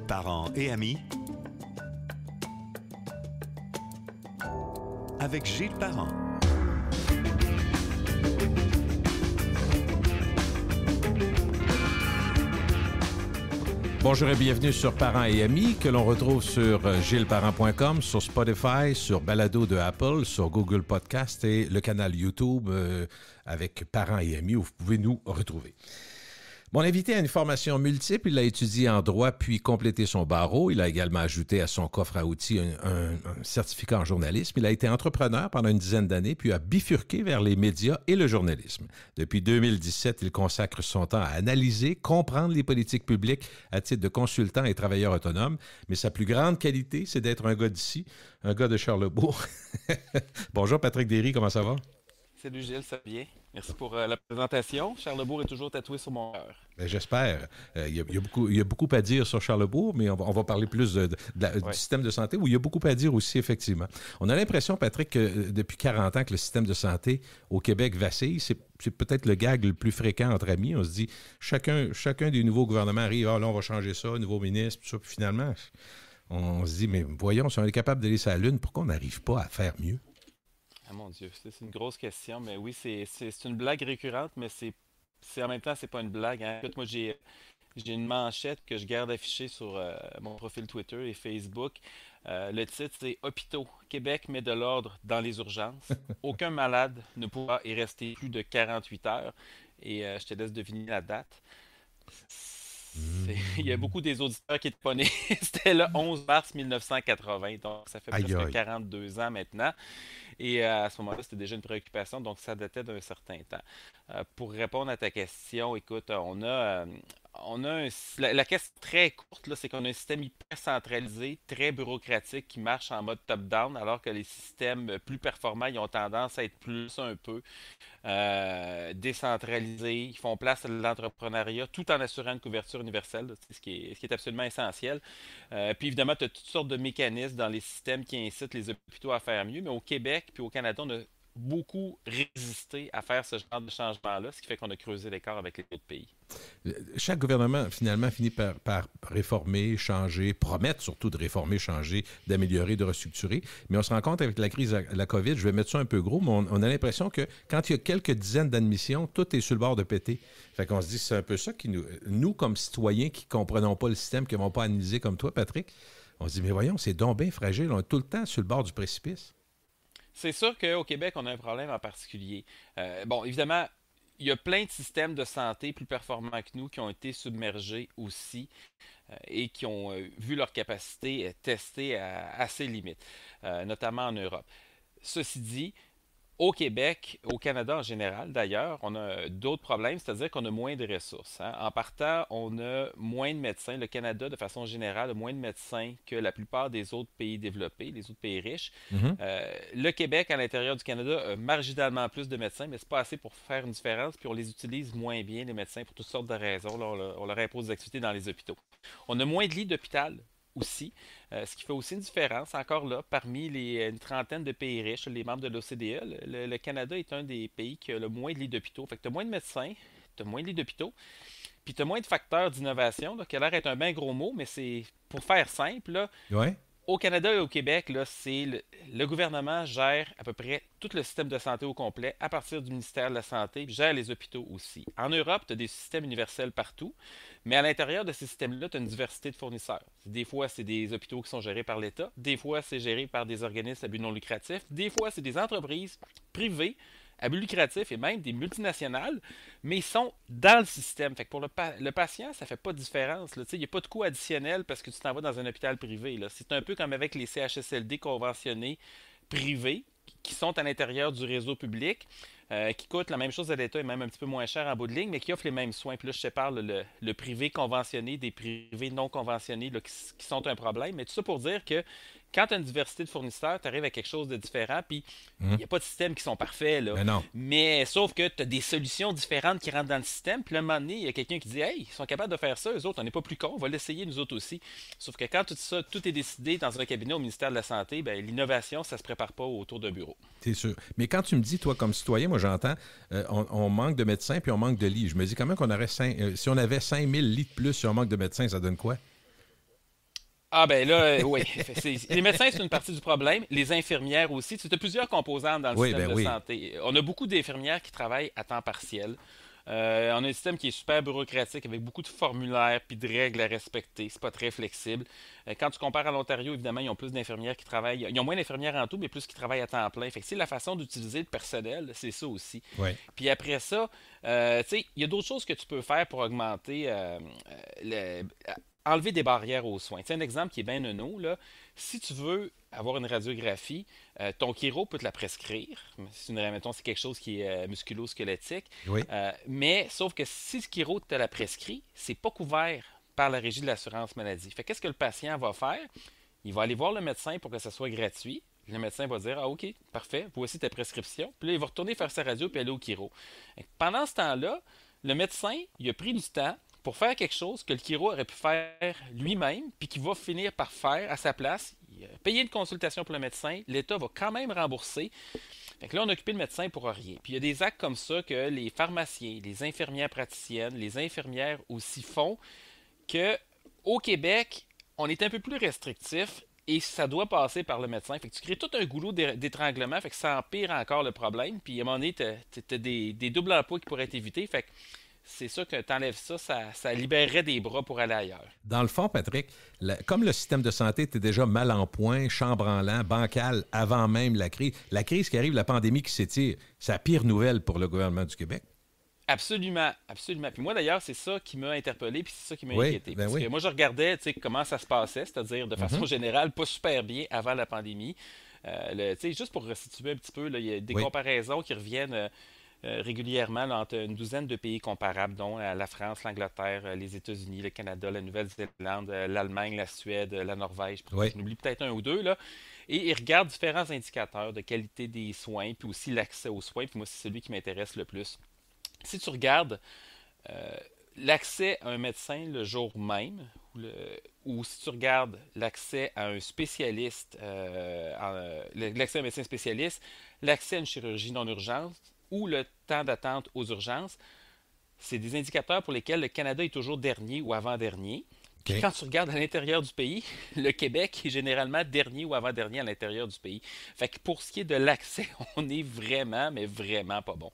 Parents et amis, avec Gilles Parent. Bonjour et bienvenue sur Parents et amis, que l'on retrouve sur gilesparent.com, sur Spotify, sur Balado de Apple, sur Google Podcast et le canal YouTube avec Parents et amis où vous pouvez nous retrouver. Mon invité a une formation multiple. Il a étudié en droit puis complété son barreau. Il a également ajouté à son coffre à outils un certificat en journalisme. Il a été entrepreneur pendant une dizaine d'années puis a bifurqué vers les médias et le journalisme. Depuis 2017, il consacre son temps à analyser, comprendre les politiques publiques à titre de consultant et travailleur autonome. Mais sa plus grande qualité, c'est d'être un gars d'ici, un gars de Charlesbourg. Bonjour Patrick Derry, comment ça va? Salut Gilles, ça va bien? Merci pour la présentation. Charlesbourg est toujours tatoué sur mon cœur. Bien, j'espère. Il y a beaucoup à dire sur Charlesbourg, mais on va parler plus du système de santé, où il y a beaucoup à dire aussi, effectivement. On a l'impression, Patrick, que depuis 40 ans que le système de santé au Québec vacille. C'est peut-être le gag le plus fréquent entre amis. On se dit, chacun des nouveaux gouvernements arrive, là, on va changer ça, nouveau ministre, tout ça. Puis finalement, on se dit, mais voyons, si on est capable d'aller sur la Lune, pourquoi on n'arrive pas à faire mieux? Ah mon Dieu, c'est une grosse question, mais oui, c'est une blague récurrente, mais en même temps, c'est pas une blague, hein. Écoute, moi, j'ai une manchette que je garde affichée sur mon profil Twitter et Facebook. Le titre, c'est Hôpitaux. Québec met de l'ordre dans les urgences. Aucun malade ne pourra y rester plus de 48 heures. Et je te laisse deviner la date. Il y a beaucoup des auditeurs qui étaient pas nés. C'était le 11 mars 1980, donc ça fait presque 42 ans maintenant. Et à ce moment-là, c'était déjà une préoccupation, donc ça datait d'un certain temps. Pour répondre à ta question, écoute, la question très courte, là, c'est qu'on a un système hyper centralisé, très bureaucratique qui marche en mode top-down, alors que les systèmes plus performants, ils ont tendance à être plus un peu décentralisés. Ils font place à l'entrepreneuriat tout en assurant une couverture universelle, là, ce qui est absolument essentiel. Puis évidemment, tu as toutes sortes de mécanismes dans les systèmes qui incitent les hôpitaux à faire mieux, mais au Québec puis au Canada, on a beaucoup résisté à faire ce genre de changement-là, ce qui fait qu'on a creusé l'écart avec les autres pays. Chaque gouvernement, finalement, finit par réformer, changer, promettre surtout de réformer, changer, d'améliorer, de restructurer. Mais on se rend compte avec la crise de la COVID, je vais mettre ça un peu gros, mais on a l'impression que quand il y a quelques dizaines d'admissions, tout est sur le bord de péter. Fait qu'on se dit, c'est un peu ça qui nous comme citoyens qui ne comprenons pas le système, qui ne vont pas analyser comme toi, Patrick, on se dit, mais voyons, c'est donc bien fragile, on est tout le temps sur le bord du précipice. C'est sûr qu'au Québec, on a un problème en particulier. Bon, évidemment, il y a plein de systèmes de santé plus performants que nous qui ont été submergés aussi et qui ont vu leur capacité testée à ses limites, notamment en Europe. Ceci dit, au Québec, au Canada en général d'ailleurs, on a d'autres problèmes, c'est-à-dire qu'on a moins de ressources, hein. En partant, on a moins de médecins. Le Canada, de façon générale, a moins de médecins que la plupart des autres pays développés, les autres pays riches. Mm-hmm. Le Québec, à l'intérieur du Canada, a marginalement plus de médecins, mais c'est pas assez pour faire une différence, puis on les utilise moins bien, les médecins, pour toutes sortes de raisons. Là, on leur impose des activités dans les hôpitaux. On a moins de lits d'hôpital aussi, ce qui fait aussi une différence, encore là, parmi une trentaine de pays riches, les membres de l'OCDE, le Canada est un des pays qui a le moins de lits d'hôpitaux. Fait que tu as moins de médecins, tu as moins de lits d'hôpitaux, puis tu as moins de facteurs d'innovation, là, qui a l'air d'être un bien gros mot, mais c'est, pour faire simple, là, Ouais. au Canada et au Québec, là, le gouvernement gère à peu près tout le système de santé au complet à partir du ministère de la Santé, puis gère les hôpitaux aussi. En Europe, tu as des systèmes universels partout, mais à l'intérieur de ces systèmes-là, tu as une diversité de fournisseurs. Des fois, c'est des hôpitaux qui sont gérés par l'État, des fois, c'est géré par des organismes à but non lucratif, des fois, c'est des entreprises privées à but lucratif et même des multinationales, mais ils sont dans le système. Fait que pour le patient, ça fait pas de différence. Il n'y a pas de coût additionnel parce que tu t'en vas dans un hôpital privé. Là. C'est un peu comme avec les CHSLD conventionnés privés qui sont à l'intérieur du réseau public, qui coûtent la même chose à l'État et même un petit peu moins cher en bout de ligne, mais qui offrent les mêmes soins. Puis là, je te parle le privé conventionné, des privés non conventionnés là, qui sont un problème. Mais tout ça pour dire que quand tu as une diversité de fournisseurs, tu arrives à quelque chose de différent, puis il n'y a pas de systèmes qui sont parfaits, là. Mais non. Mais sauf que tu as des solutions différentes qui rentrent dans le système, puis à un moment donné, il y a quelqu'un qui dit « Hey, ils sont capables de faire ça, eux autres, on n'est pas plus cons, on va l'essayer nous autres aussi. » Sauf que quand tout ça, tout est décidé dans un cabinet au ministère de la Santé, ben, l'innovation, ça se prépare pas autour d'un bureau. C'est sûr. Mais quand tu me dis, toi, comme citoyen, moi j'entends, on manque de médecins puis on manque de lits. Je me dis quand même qu'on aurait si on avait 5000 lits de plus, si on manque de médecins, ça donne quoi? Ah ben là, oui. Les médecins, c'est une partie du problème. Les infirmières aussi. Tu as plusieurs composantes dans le Oui, système ben de oui. santé. On a beaucoup d'infirmières qui travaillent à temps partiel. On a un système qui est super bureaucratique avec beaucoup de formulaires puis de règles à respecter. C'est pas très flexible. Quand tu compares à l'Ontario, évidemment, ils ont plus d'infirmières qui travaillent. Ils ont moins d'infirmières en tout, mais plus qui travaillent à temps plein. Fait que c'est la façon d'utiliser le personnel, c'est ça aussi. Oui. Puis après ça, tu sais, il y a d'autres choses que tu peux faire pour augmenter enlever des barrières aux soins. Tu sais, un exemple qui est bien nono, là, si tu veux avoir une radiographie, ton chiro peut te la prescrire. Mettons, c'est quelque chose qui est musculo-squelettique. Oui. Mais sauf que si le chiro te la prescrit, c'est pas couvert par la régie de l'assurance maladie. Fait qu'est-ce que le patient va faire? Il va aller voir le médecin pour que ça soit gratuit. Le médecin va dire: Ah, OK, parfait, voici ta prescription. Puis là, il va retourner faire sa radio puis aller au chiro. Pendant ce temps-là, le médecin, il a pris du temps pour faire quelque chose que le chiro aurait pu faire lui-même, puis qu'il va finir par faire à sa place. Il a payé une consultation pour le médecin, l'État va quand même rembourser. Fait que là, on a occupé le médecin pour rien. Puis il y a des actes comme ça que les pharmaciens, les infirmières praticiennes, les infirmières aussi font, que au Québec, on est un peu plus restrictif et ça doit passer par le médecin. Fait que tu crées tout un goulot d'étranglement, fait que ça empire encore le problème. Puis à un moment donné, tu as des doubles emplois qui pourraient être évités. Fait que c'est sûr que tu enlèves ça, ça libérerait des bras pour aller ailleurs. Dans le fond, Patrick, comme le système de santé était déjà mal en point, chambranlant, bancal, avant même la crise qui arrive, la pandémie qui s'étire, c'est la pire nouvelle pour le gouvernement du Québec. Absolument, absolument. Puis moi, d'ailleurs, c'est ça qui m'a interpellé, puis c'est ça qui m'a Oui, inquiété. ben Parce oui. que moi, je regardais, tu sais, comment ça se passait, c'est-à-dire de façon générale, pas super bien avant la pandémie. Tu sais, juste pour resituer un petit peu, là, il y a des Oui. comparaisons qui reviennent régulièrement là, entre une douzaine de pays comparables, dont la France, l'Angleterre, les États-Unis, le Canada, la Nouvelle-Zélande, l'Allemagne, la Suède, la Norvège. Oui. J'en oublie peut-être un ou deux, là. Et ils regardent différents indicateurs de qualité des soins, puis aussi l'accès aux soins. Puis moi, c'est celui qui m'intéresse le plus. Si tu regardes euh, l'accès à un médecin le jour même, ou si tu regardes l'accès à un spécialiste, l'accès à un médecin spécialiste, l'accès à une chirurgie non urgente ou le temps d'attente aux urgences, c'est des indicateurs pour lesquels le Canada est toujours dernier ou avant-dernier. Puis OK. quand tu regardes à l'intérieur du pays, le Québec est généralement dernier ou avant-dernier à l'intérieur du pays. Fait que pour ce qui est de l'accès, on est vraiment, mais vraiment pas bon.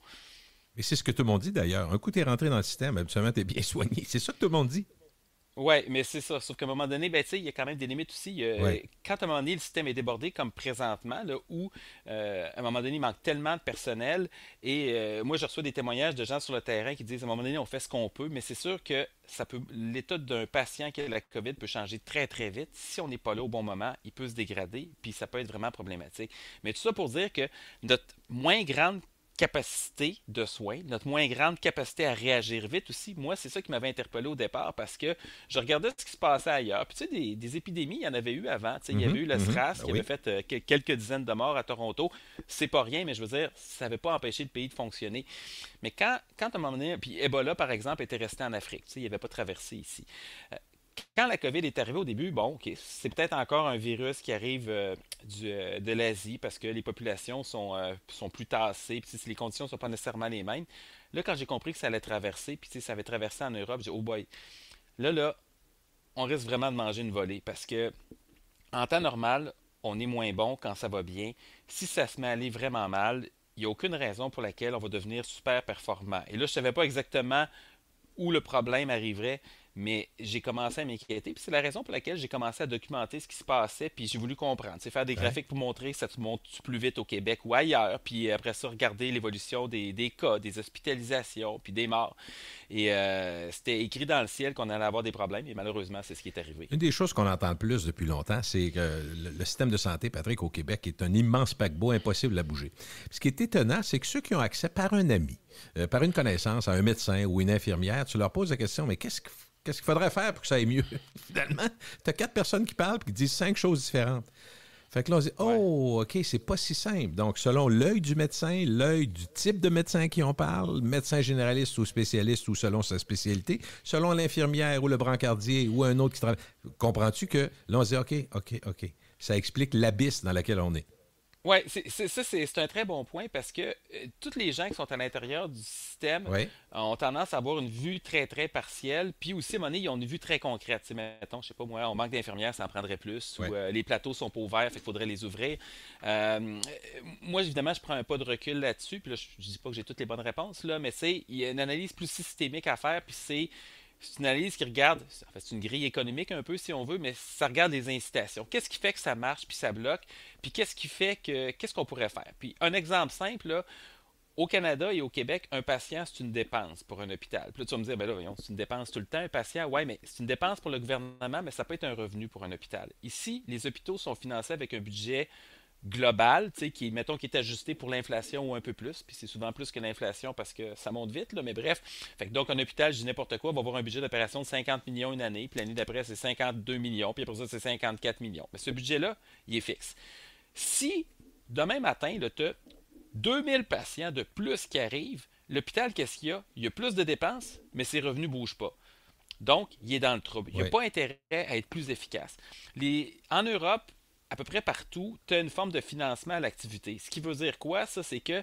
Et c'est ce que tout le monde dit d'ailleurs. Un coup, tu es rentré dans le système, habituellement, tu es bien soigné. C'est ça que tout le monde dit. Ouais, mais c'est ça. Sauf qu'à un moment donné, ben, tu sais, il y a quand même des limites aussi. Oui. Quand à un moment donné, le système est débordé, comme présentement, là, où à un moment donné, il manque tellement de personnel. Et moi, je reçois des témoignages de gens sur le terrain qui disent à un moment donné, on fait ce qu'on peut, mais c'est sûr que l'état d'un patient qui a la COVID peut changer très, très vite. Si on n'est pas là au bon moment, il peut se dégrader, puis ça peut être vraiment problématique. Mais tout ça pour dire que notre moins grande capacité de soins, notre moins grande capacité à réagir vite aussi. Moi, c'est ça qui m'avait interpellé au départ parce que je regardais ce qui se passait ailleurs. Puis tu sais, des épidémies, il y en avait eu avant. Tu sais, il y avait eu le SRAS Ben qui oui. avait fait quelques dizaines de morts à Toronto. C'est pas rien, mais je veux dire, ça n'avait pas empêché le pays de fonctionner. Mais quand à un moment donné, puis Ebola, par exemple, était resté en Afrique. Tu sais, il n'avait pas traversé ici. Quand la COVID est arrivée au début, bon, OK, c'est peut-être encore un virus qui arrive de l'Asie parce que les populations sont plus tassées, puis les conditions ne sont pas nécessairement les mêmes. Là, quand j'ai compris que ça allait traverser, puis ça avait traversé en Europe, j'ai dit, oh boy, là, on risque vraiment de manger une volée parce que en temps normal, on est moins bon quand ça va bien. Si ça se met à aller vraiment mal, il n'y a aucune raison pour laquelle on va devenir super performant. Et là, je ne savais pas exactement où le problème arriverait, mais j'ai commencé à m'inquiéter. Puis c'est la raison pour laquelle j'ai commencé à documenter ce qui se passait, puis j'ai voulu comprendre. C'est faire des Ouais. graphiques pour montrer que ça te monte plus vite au Québec ou ailleurs, puis après ça, regarder l'évolution des cas, des hospitalisations, puis des morts. Et c'était écrit dans le ciel qu'on allait avoir des problèmes, et malheureusement, c'est ce qui est arrivé. Une des choses qu'on entend le plus depuis longtemps, c'est que le système de santé, Patrick, au Québec, est un immense paquebot impossible à bouger. Ce qui est étonnant, c'est que ceux qui ont accès par un ami, par une connaissance, à un médecin ou une infirmière, tu leur poses la question, mais qu'est-ce qu'il faudrait faire pour que ça aille mieux? Finalement, tu as 4 personnes qui parlent et qui disent 5 choses différentes. Fait que là, on se dit, oh, OK, c'est pas si simple. Donc, selon l'œil du médecin, l'œil du type de médecin qui on parle, médecin généraliste ou spécialiste ou selon sa spécialité, selon l'infirmière ou le brancardier ou un autre qui travaille. Comprends-tu que là, on se dit, OK. Ça explique l'abysse dans lequel on est. Oui, c'est un très bon point parce que tous les gens qui sont à l'intérieur du système Oui, ont tendance à avoir une vue très, très partielle. Puis aussi, à un moment donné, ils ont une vue très concrète. Tu sais, mettons, je sais pas moi, on manque d'infirmières, ça en prendrait plus. oui. Ou les plateaux sont pas ouverts, fait qu'il faudrait les ouvrir. Moi, évidemment, je prends un pas de recul là-dessus. Puis là, je dis pas que j'ai toutes les bonnes réponses, là, mais c'est, il y a une analyse plus systémique à faire. Puis c'est une analyse qui regarde, en fait, c'est une grille économique un peu si on veut, mais ça regarde les incitations. Qu'est-ce qui fait que ça marche puis ça bloque? Puis qu'est-ce qui fait que, qu'est-ce qu'on pourrait faire? Puis un exemple simple, là, au Canada et au Québec, un patient, c'est une dépense pour un hôpital. Puis là, tu vas me dire, ben là, voyons, c'est une dépense tout le temps, un patient. Ouais, mais c'est une dépense pour le gouvernement, mais ça peut être un revenu pour un hôpital. Ici, les hôpitaux sont financés avec un budget global, tu sais, mettons, qui est ajusté pour l'inflation ou un peu plus, puis c'est souvent plus que l'inflation parce que ça monte vite, là, mais bref. Fait que donc, un hôpital, je dis n'importe quoi, va avoir un budget d'opération de 50 millions une année, puis l'année d'après, c'est 52 millions, puis après ça, c'est 54 millions. Mais ce budget-là, il est fixe. Si, demain matin, tu as 2000 patients de plus qui arrivent, l'hôpital, qu'est-ce qu'il y a? Il y a plus de dépenses, mais ses revenus ne bougent pas. Donc, il est dans le trouble. Il n'y a Oui. pas intérêt à être plus efficace. En Europe, à peu près partout, tu as une forme de financement à l'activité. Ce qui veut dire quoi, ça, c'est que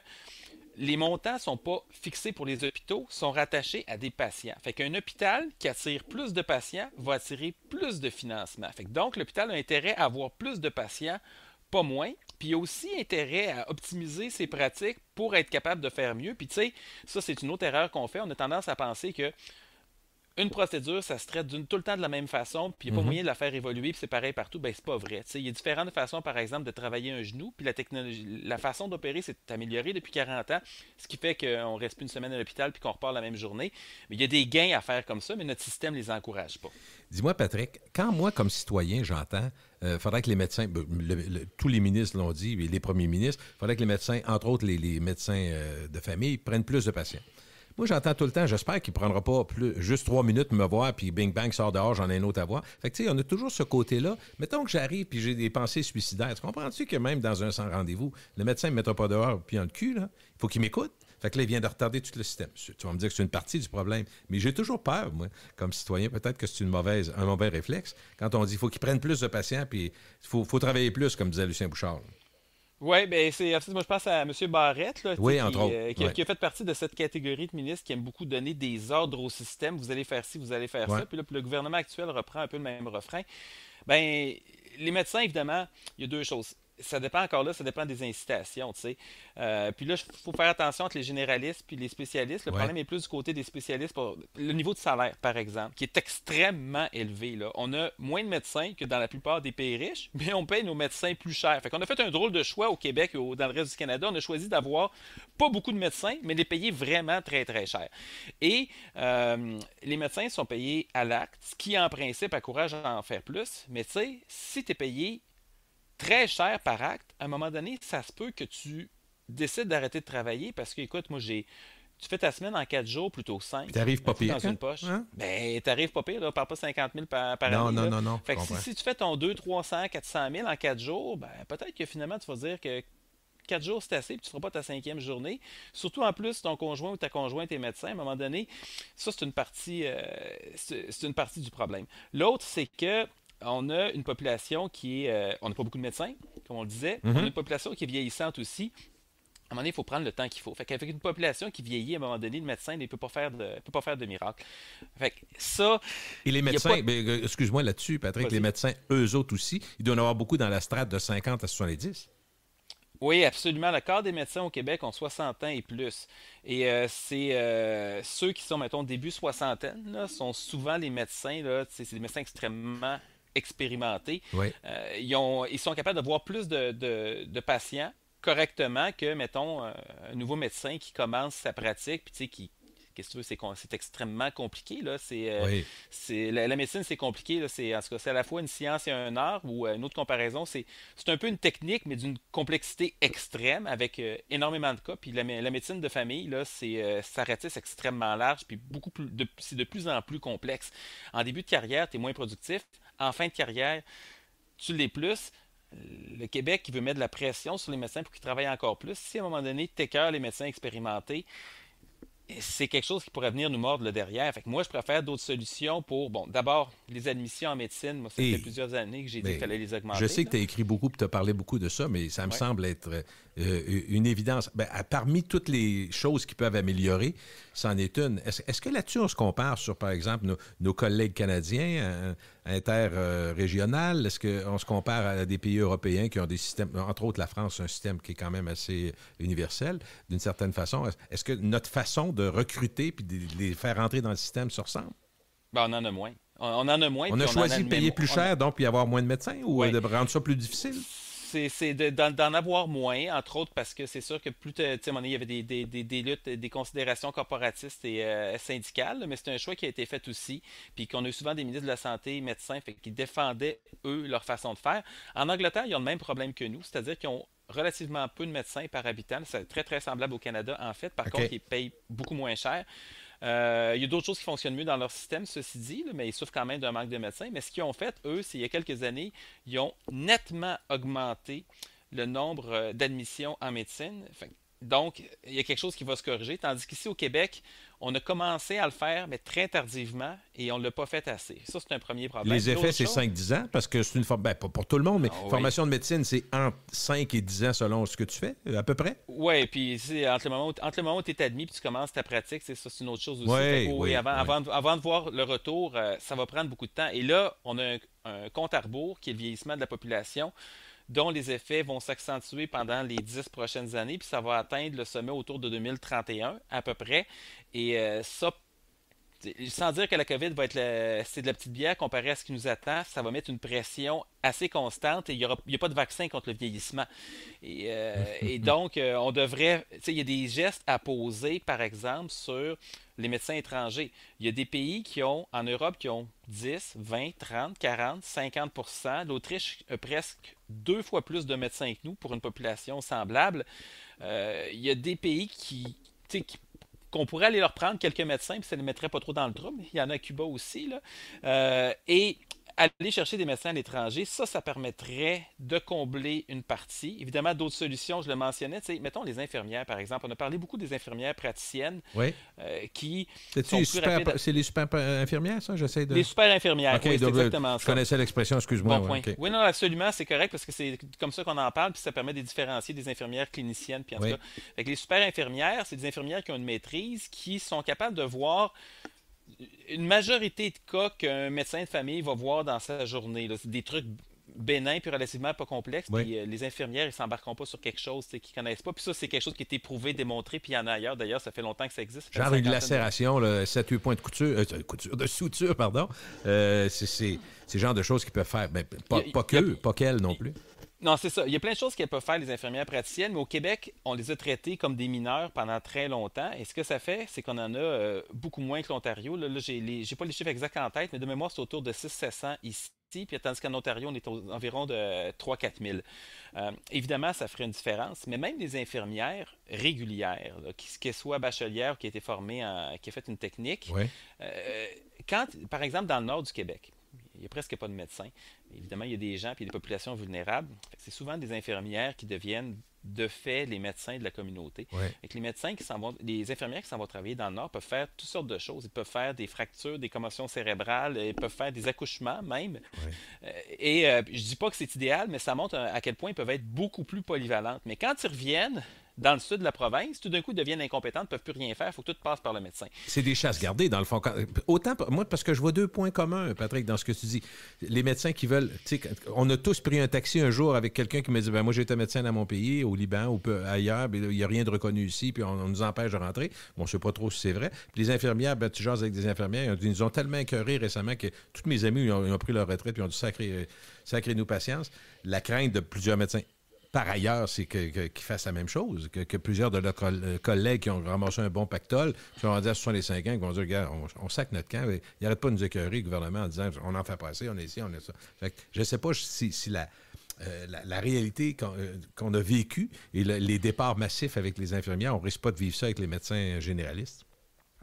les montants ne sont pas fixés pour les hôpitaux, sont rattachés à des patients. Fait qu'un hôpital qui attire plus de patients va attirer plus de financement. Fait que donc, l'hôpital a intérêt à avoir plus de patients, pas moins. Puis il y a aussi intérêt à optimiser ses pratiques pour être capable de faire mieux. Puis tu sais, ça, c'est une autre erreur qu'on fait. On a tendance à penser que une procédure, ça se traite tout le temps de la même façon, puis il n'y a pas Mhm. moyen de la faire évoluer, puis c'est pareil partout. Ben, c'est pas vrai. Il y a différentes façons, par exemple, de travailler un genou, puis la technologie, la façon d'opérer s'est améliorée depuis 40 ans, ce qui fait qu'on reste plus une semaine à l'hôpital, puis qu'on repart la même journée. Mais il y a des gains à faire comme ça, mais notre système ne les encourage pas. Dis-moi, Patrick, quand moi, comme citoyen, j'entends, faudrait que les médecins, tous les ministres l'ont dit, et les premiers ministres, faudrait que les médecins, entre autres les médecins de famille, prennent plus de patients. Moi, j'entends tout le temps, j'espère qu'il ne prendra pas juste 3 minutes me voir, puis bing bang, sort dehors, j'en ai un autre à voir. Fait que, tu sais, on a toujours ce côté-là. Mettons que j'arrive puis j'ai des pensées suicidaires. Tu comprends-tu que même dans un sans rendez-vous, le médecin ne me mettra pas dehors puis dans le cul, là? Il faut qu'il m'écoute. Fait que là, il vient de retarder tout le système. Tu vas me dire que c'est une partie du problème. Mais j'ai toujours peur, moi, comme citoyen. Peut-être que c'est un mauvais réflexe. Quand on dit qu'il faut qu'ils prennent plus de patients, puis il faut travailler plus, comme disait Lucien Bouchard. Oui, ben c'est en fait, moi je pense à M. Barrette là, tu sais, Oui, entre autres. Ouais. qui a fait partie de cette catégorie de ministres qui aime beaucoup donner des ordres au système. Vous allez faire ci, vous allez faire Ouais. ça. Puis là, puis le gouvernement actuel reprend un peu le même refrain. Ben, les médecins, évidemment, il y a deux choses. Ça dépend encore là, ça dépend des incitations, tu sais. Puis là, il faut faire attention entre les généralistes puis les spécialistes. Le Ouais. problème est plus du côté des spécialistes pour le niveau de salaire, par exemple, qui est extrêmement élevé, là. On a moins de médecins que dans la plupart des pays riches, mais on paye nos médecins plus cher. Fait qu'on a fait un drôle de choix au Québec et dans le reste du Canada. On a choisi d'avoir pas beaucoup de médecins, mais les payer vraiment très, très cher. Et les médecins sont payés à l'acte, ce qui, en principe, encourage à en faire plus. Mais tu sais, si tu es payé très cher par acte, à un moment donné, ça se peut que tu décides d'arrêter de travailler parce que, écoute, tu fais ta semaine en 4 jours plutôt que Puis 5, t'arrives un pas coup pire, dans hein? une poche. Hein? Ben, t'arrives pas pire, là, on parle pas de 50 000 par Non, année, non, là. non, non, je Fait que comprends. si tu fais ton 200, 300, 400 000 en 4 jours, ben, peut-être que finalement, tu vas dire que 4 jours, c'est assez, puis tu ne feras pas ta cinquième journée. Surtout en plus, ton conjoint ou ta conjointe est médecin, à un moment donné, ça, c'est une partie du problème. L'autre, c'est que on a une population qui est. On n'a pas beaucoup de médecins, comme on le disait. On a Mhm. une population qui est vieillissante aussi. À un moment donné, il faut prendre le temps qu'il faut. Fait qu'avec une population qui vieillit, à un moment donné, le médecin ne peut pas faire de miracle. Fait que ça, Et les il n'y a pas. médecins, excuse-moi là-dessus, Patrick, les Vas-y. médecins, eux autres aussi, ils doivent en avoir beaucoup dans la strate de 50 à 70. Oui, absolument. Le quart des médecins au Québec ont 60 ans et plus. Et c'est ceux qui sont, mettons, début soixantaine, là, sont souvent les médecins, là, tu sais, c'est des médecins extrêmement expérimentés. Oui. Ils sont capables de voir plus de patients correctement que, mettons, un nouveau médecin qui commence sa pratique, puis tu sais, qu'est-ce que tu veux, c'est extrêmement compliqué, là. Oui. La médecine, c'est compliqué, là. En tout cas, c'est à la fois une science et un art, ou une autre comparaison, c'est un peu une technique, mais d'une complexité extrême, avec énormément de cas. Puis la médecine de famille, là, ça ratisse extrêmement large, puis c'est de plus en plus complexe. En début de carrière, tu es moins productif. En fin de carrière, tu l'es plus. Le Québec qui veut mettre de la pression sur les médecins pour qu'ils travaillent encore plus. Si à un moment donné, tu écœures les médecins expérimentés, c'est quelque chose qui pourrait venir nous mordre le derrière. Fait que moi, je préfère d'autres solutions pour, bon, d'abord, les admissions en médecine. Moi, ça fait Et plusieurs années que j'ai dit qu'il mais fallait les je augmenter, sais que là. tu as écrit beaucoup, tu as parlé beaucoup de ça, mais ça me Ouais. semble être une évidence. Parmi toutes les choses qui peuvent améliorer, c'en est une. Est-ce que là-dessus, on se compare sur, par exemple, nos collègues canadiens interrégional? Est-ce qu'on se compare à des pays européens qui ont des systèmes, entre autres la France, un système qui est quand même assez universel, d'une certaine façon? Est-ce que notre façon de recruter puis de les faire entrer dans le système se ressemble? Ben, on en a moins. On en a moins, On puis a on en choisi de admet payer plus moins. cher, donc, puis avoir moins de médecins ou Ouais. de rendre ça plus difficile? D'en avoir moins, entre autres parce que c'est sûr que plus, tu sais, à un moment donné, il y avait des luttes, des considérations corporatistes et syndicales, là, mais c'est un choix qui a été fait aussi, puis qu'on a eu souvent des ministres de la Santé, médecins, fait, qui défendaient, eux, leur façon de faire. En Angleterre, ils ont le même problème que nous, c'est-à-dire qu'ils ont relativement peu de médecins par habitant. C'est très, très semblable au Canada, en fait. Par contre, OK. ils payent beaucoup moins cher. Il y a d'autres choses qui fonctionnent mieux dans leur système, ceci dit, là, mais ils souffrent quand même d'un manque de médecins. Mais ce qu'ils ont fait, eux, c'est il y a quelques années, ils ont nettement augmenté le nombre d'admissions en médecine. Donc, il y a quelque chose qui va se corriger. Tandis qu'ici au Québec, on a commencé à le faire, mais très tardivement, et on ne l'a pas fait assez. Ça, c'est un premier problème. Les effets, L'autre c'est chose, 5-10 ans, parce que c'est une forme, pas pour tout le monde, mais ah oui. formation de médecine, c'est entre 5 et 10 ans selon ce que tu fais, à peu près? Oui, puis entre le moment où tu es admis et tu commences ta pratique, c'est ça, c'est une autre chose aussi. Fait Oui, que, oui, oui, oui. avant de voir le retour, ça va prendre beaucoup de temps. Et là, on a un compte à rebours qui est le vieillissement de la population, dont les effets vont s'accentuer pendant les 10 prochaines années, puis ça va atteindre le sommet autour de 2031 à peu près. Et ça, sans dire que la COVID va être c'est de la petite bière comparé à ce qui nous attend, ça va mettre une pression assez constante et il y a pas de vaccin contre le vieillissement. Et donc, on devrait, tu sais, il y a des gestes à poser, par exemple, sur les médecins étrangers. Il y a des pays qui ont, en Europe, qui ont 10, 20, 30, 40, 50%. L'Autriche a presque 2 fois plus de médecins que nous pour une population semblable. Il y a des pays tu sais, qu'on pourrait aller leur prendre quelques médecins, puis ça ne les mettrait pas trop dans le trouble. Il y en a à Cuba aussi, là. Et aller chercher des médecins à l'étranger, ça permettrait de combler une partie. Évidemment, d'autres solutions, je le mentionnais, tu sais, mettons les infirmières, par exemple. On a parlé beaucoup des infirmières praticiennes Oui. qui sont C'est-tu plus rapides. c'est les super infirmières, ça? J'essaie de. Les super infirmières, OK, oui, c'est donc, exactement je ça. connaissais l'expression, excuse-moi. Bon Ouais, point. OK. Oui, non, absolument, c'est correct parce que c'est comme ça qu'on en parle, puis ça permet de différencier des infirmières cliniciennes, puis en tout Oui. cas. Fait que les super infirmières, c'est des infirmières qui ont une maîtrise, qui sont capables de voir une majorité de cas qu'un médecin de famille va voir dans sa journée. Là. C'est des trucs bénins puis relativement pas complexes. Oui. Puis les infirmières, ils s'embarqueront pas sur quelque chose qu'ils connaissent pas. Puis ça, c'est quelque chose qui a été prouvé, démontré, puis il y en a ailleurs. D'ailleurs, ça fait longtemps que ça existe. Ça fait Genre une cinquantaine d'années. lacération, 7-8 points de de suture, pardon. C'est le genre de choses qu'ils peuvent faire. Ben, Il y a- pas il y a- qu'eux, pas qu'elles non plus. Non, c'est ça. Il y a plein de choses qu'elles peuvent faire, les infirmières praticiennes, mais au Québec, on les a traités comme des mineurs pendant très longtemps. Et ce que ça fait, c'est qu'on en a beaucoup moins que l'Ontario. Là, j'ai pas les chiffres exacts en tête, mais de mémoire, c'est autour de 600-700 ici. Puis, tandis qu'en Ontario, on est aux environ de 3-4 000. Évidemment, ça ferait une différence, mais même des infirmières régulières, là, qu'elles soient bachelières ou qui a été formée, qui a fait une technique, Oui. euh, quand, par exemple, dans le nord du Québec, il n'y a presque pas de médecins. Évidemment, il y a des gens et des populations vulnérables. C'est souvent des infirmières qui deviennent de fait les médecins de la communauté. Oui. Et les médecins les infirmières qui s'en vont travailler dans le Nord peuvent faire toutes sortes de choses. Ils peuvent faire des fractures, des commotions cérébrales, ils peuvent faire des accouchements même. Oui. Je dis pas que c'est idéal, mais ça montre à quel point ils peuvent être beaucoup plus polyvalentes. Mais quand ils reviennent dans le sud de la province, tout d'un coup, ils deviennent incompétents, ne peuvent plus rien faire, il faut que tout passe par le médecin. C'est des chasses gardées, dans le fond. Autant, moi, parce que je vois 2 points communs, Patrick, dans ce que tu dis. Les médecins qui veulent. Tu sais, on a tous pris un taxi un jour avec quelqu'un qui me dit moi, j'ai été médecin dans mon pays, au Liban ou ailleurs, il n'y a rien de reconnu ici, puis on nous empêche de rentrer. Bon, je ne sais pas trop si c'est vrai. Puis les infirmières, tu jases avec des infirmières, ils nous ont tellement écœurés récemment que tous mes amis ils ont pris leur retraite, puis ils ont dit sacrez-nous patience. La crainte de plusieurs médecins. Par ailleurs, c'est qu'ils fassent la même chose, que plusieurs de leurs collègues qui ont ramassé un bon pactole, qui ont rendu à 65 ans, qui vont dire, regarde, on sac notre camp, ils n'arrêtent pas de nous écœurer, le gouvernement, en disant, on en fait pas assez, on est ici, on est ça. Fait que je ne sais pas si la réalité qu'on a vécue et les départs massifs avec les infirmières, on ne risque pas de vivre ça avec les médecins généralistes.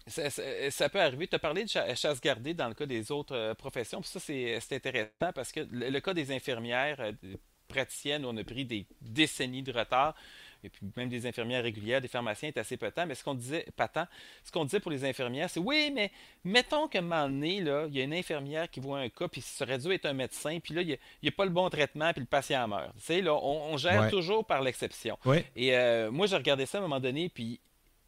Ça peut arriver. Tu as parlé de chasse gardée dans le cas des autres professions. Puis ça, c'est intéressant parce que le cas des infirmières praticiennes, on a pris des décennies de retard. et puis même des infirmières régulières, des pharmaciens est assez patent. Mais ce qu'on disait pour les infirmières, c'est oui, mais mettons qu'à un moment donné, là, il y a une infirmière qui voit un cas, puis ça aurait dû être un médecin, puis là, il n'y a, pas le bon traitement, puis le patient meurt. Tu sais, là, on gère Ouais. toujours par l'exception. Ouais. Et moi, j'ai regardé ça à un moment donné, puis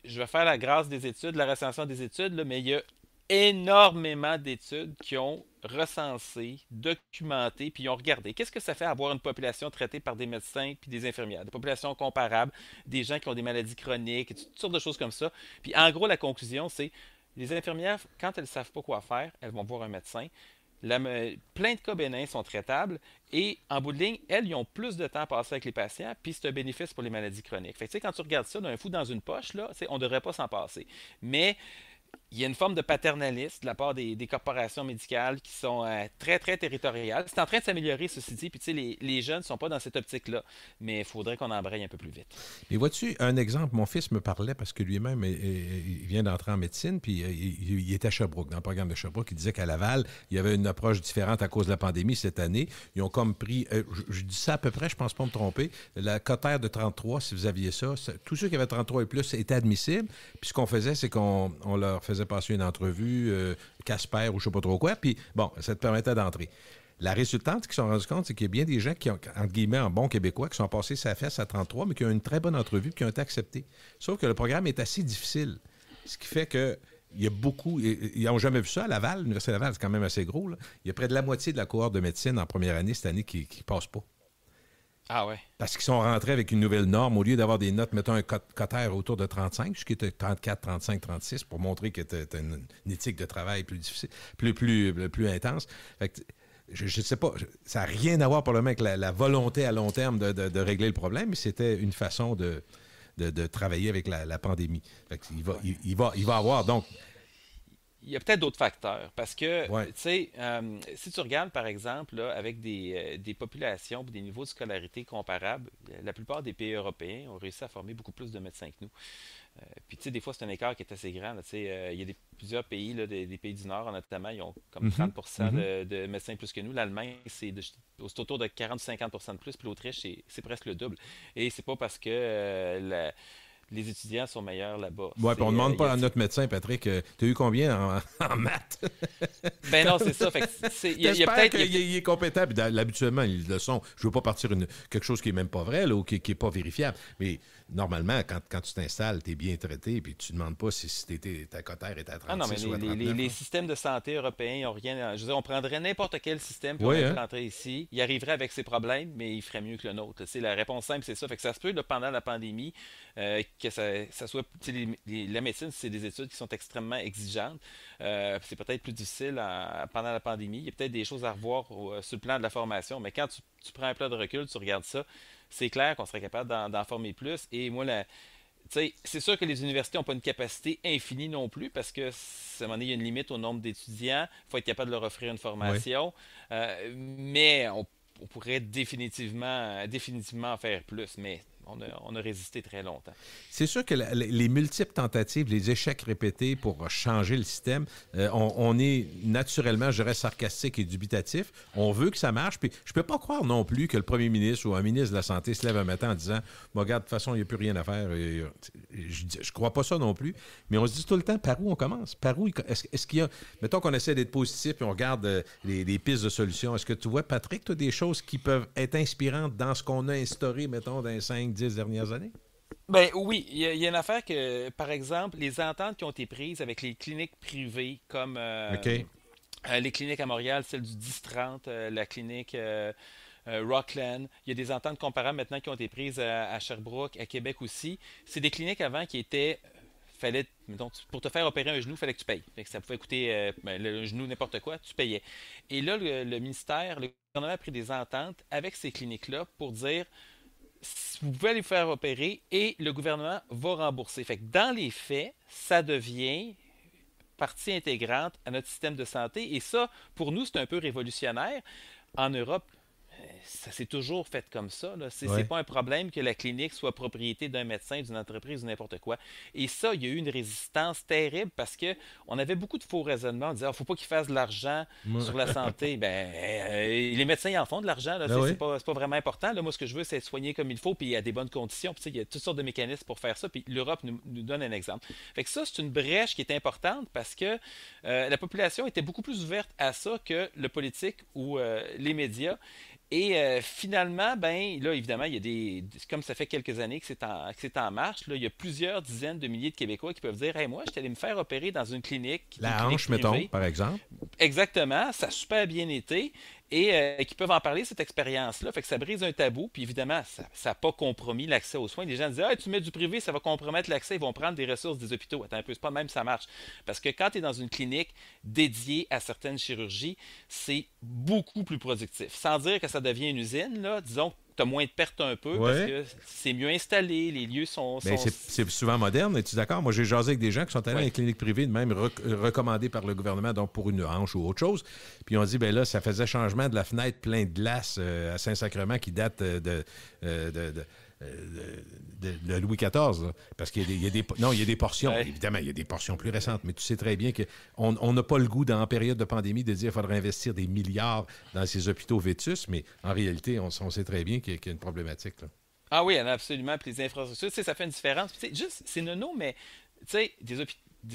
je vais faire la grâce des études, la recension des études, là, mais il y a énormément d'études qui ont recensé, documenté, puis ils ont regardé qu'est-ce que ça fait avoir une population traitée par des médecins puis des infirmières, des populations comparables, des gens qui ont des maladies chroniques, toutes sortes de choses comme ça. Puis en gros, la conclusion, c'est les infirmières, quand elles ne savent pas quoi faire, elles vont voir un médecin. Plein de cas bénins sont traitables et en bout de ligne, elles, ils ont plus de temps à passer avec les patients, puis c'est un bénéfice pour les maladies chroniques. Fait que, quand tu regardes ça d'un fou dans une poche, là, on ne devrait pas s'en passer. Mais il y a une forme de paternalisme de la part des corporations médicales qui sont très, très territoriales. C'est en train de s'améliorer, ceci dit, puis les jeunes ne sont pas dans cette optique-là, mais il faudrait qu'on embraye un peu plus vite. Et vois-tu, un exemple, mon fils me parlait parce que lui-même, il vient d'entrer en médecine, puis il était à Sherbrooke, dans le programme de Sherbrooke. Il disait qu'à Laval, il y avait une approche différente à cause de la pandémie cette année. Ils ont comme pris, je dis ça à peu près, je pense pas me tromper, la cotère de 33, si vous aviez ça, tous ceux qui avaient 33 et plus étaient admissibles. Puis ce qu'on faisait, c'est qu'on leur faisait passer une entrevue, Casper ou je ne sais pas trop quoi, puis bon, ça te permettait d'entrer. La résultante qui se sont rendus compte, c'est qu'il y a bien des gens qui ont, entre guillemets, en bon québécois, qui sont passés sa fesse à 33, mais qui ont une très bonne entrevue et qui ont été acceptés. Sauf que le programme est assez difficile. Ce qui fait que il y a beaucoup, ils n'ont jamais vu ça à Laval, l'Université de Laval, c'est quand même assez gros, là. Il y a près de la moitié de la cohorte de médecine en première année cette année qui ne passe pas. Ah ouais. Parce qu'ils sont rentrés avec une nouvelle norme. Au lieu d'avoir des notes, mettons un cotère autour de 35, ce qui était 34, 35, 36, pour montrer que c'était une éthique de travail plus difficile, plus intense. Fait que, je ne sais pas, ça n'a rien à voir pour le moment avec la volonté à long terme de régler le problème, mais c'était une façon de travailler avec la pandémie. Fait que il va avoir, donc... Il y a peut-être d'autres facteurs. Parce que, Ouais. tu sais, si tu regardes, par exemple, là, avec des populations ou des niveaux de scolarité comparables, la plupart des pays européens ont réussi à former beaucoup plus de médecins que nous. Puis, tu sais, des fois, c'est un écart qui est assez grand. Tu sais, il y a plusieurs pays, là, des pays du Nord, notamment, ils ont comme 30% de médecins plus que nous. L'Allemagne, c'est autour de 40-50% de plus. Puis l'Autriche, c'est presque le double. Et c'est pas parce que les étudiants sont meilleurs là-bas. Ouais, puis on ne demande Il y pas a- à notre médecin, Patrick, tu as eu combien en maths? Ben non, c'est ça. Fait que il y a J'espère peut-être. qu'il est compétent. Puis habituellement, ils le sont. Je ne veux pas partir quelque chose qui n'est même pas vrai là, ou qui n'est pas vérifiable. Mais normalement, quand tu t'installes, tu es bien traité puis tu ne demandes pas si ta cotère est à Ah non, mais 36 ou à 39. les systèmes de santé européens, ils n'ont rien. Je veux dire, on prendrait n'importe quel système, puis on Oui, le hein? rentrer ici. Il arriverait avec ses problèmes, mais il ferait mieux que le nôtre. C'est la réponse simple, c'est ça. Fait que ça se peut, là, pendant la pandémie, que ça soit. Tu sais, la médecine, c'est des études qui sont extrêmement exigeantes. C'est peut-être plus difficile pendant la pandémie. Il y a peut-être des choses à revoir sur le plan de la formation, mais quand tu prends un plan de recul, tu regardes ça, c'est clair qu'on serait capable d'en former plus. Et moi, c'est sûr que les universités n'ont pas une capacité infinie non plus parce que, à un moment donné, il y a une limite au nombre d'étudiants. Il faut être capable de leur offrir une Oui. formation. Mais on pourrait définitivement en faire plus. Mais on a résisté très longtemps. C'est sûr que les multiples tentatives, les échecs répétés pour changer le système, on est naturellement, je dirais, sarcastique et dubitatif. On veut que ça marche. Puis je peux pas croire non plus que le premier ministre ou un ministre de la Santé se lève un matin en disant « Regarde, de toute façon, il n'y a plus rien à faire. » Je crois pas ça non plus. Mais on se dit tout le temps, par où on commence? Par où? Est-ce qu'il y a... Mettons qu'on essaie d'être positif et on regarde les pistes de solutions. Est-ce que tu vois, Patrick, tu as des choses qui peuvent être inspirantes dans ce qu'on a instauré, mettons, dans les 5-10 dernières années? Ben oui, il y a une affaire que, par exemple, les ententes qui ont été prises avec les cliniques privées, comme OK. les cliniques à Montréal, celle du 10-30, la clinique Rockland. Il y a des ententes comparables maintenant qui ont été prises à Sherbrooke, à Québec aussi. C'est des cliniques avant qui étaient. Mettons, pour te faire opérer un genou, il fallait que tu payes. Fait que ça pouvait coûter le genou, n'importe quoi, tu payais. Et là, le ministère, le gouvernement a pris des ententes avec ces cliniques-là pour dire vous pouvez aller vous faire opérer et le gouvernement va rembourser. Fait que dans les faits, ça devient partie intégrante à notre système de santé. Et ça, pour nous, c'est un peu révolutionnaire. En Europe, ça s'est toujours fait comme ça. Là. C'est Ouais. pas un problème que la clinique soit propriété d'un médecin, d'une entreprise ou n'importe quoi. Et ça, il y a eu une résistance terrible parce que on avait beaucoup de faux raisonnements. On disait, faut pas qu'ils fassent de l'argent Moi- sur la santé. Les médecins, ils en font de l'argent. Là. Ben oui. C'est pas vraiment important. Là. Moi, ce que je veux, c'est être soigné comme il faut, puis à des bonnes conditions. Puis, tu sais, il y a toutes sortes de mécanismes pour faire ça. Puis l'Europe nous donne un exemple. Fait que ça, c'est une brèche qui est importante parce que la population était beaucoup plus ouverte à ça que le politique ou les médias. Et finalement, ben là, évidemment, il y a comme ça fait quelques années que c'est en marche, là, il y a plusieurs dizaines de milliers de Québécois qui peuvent dire, hey, moi, je suis allé me faire opérer dans une La clinique hanche, mettons, privée. par exemple. Exactement, ça a super bien été et qui peuvent en parler cette expérience-là. Fait que ça brise un tabou, puis évidemment, ça n'a pas compromis l'accès aux soins. Les gens disent, ah, tu mets du privé, ça va compromettre l'accès, ils vont prendre des ressources des hôpitaux. Attends un peu, c'est pas de même ça marche. Parce que quand tu es dans une clinique dédiée à certaines chirurgies, c'est beaucoup plus productif. Sans dire que ça devient une usine, là, disons que tu as moins de pertes un peu parce Ouais. que c'est mieux installé, les lieux Mais c'est souvent moderne, es-tu d'accord? Moi, j'ai jasé avec des gens qui sont allés dans Ouais. les cliniques privées, même recommandées par le gouvernement, donc pour une hanche ou autre chose. Puis ils ont dit, ben là, ça faisait changement de la fenêtre plein de glace à Saint-Sacrement qui date euh, de, de- de Louis XIV. Là. Parce qu'il y a non, il y a des portions. Ouais. Évidemment, il y a des portions plus récentes, mais tu sais très bien qu'on n'a pas le goût, dans la période de pandémie, de dire qu'il faudrait investir des milliards dans ces hôpitaux vétus, mais en réalité, on sait très bien qu'il y a une problématique. Là. Ah oui, absolument. Puis les infrastructures, tu sais, ça fait une différence. Puis, tu sais, juste, c'est nono, mais tu sais, des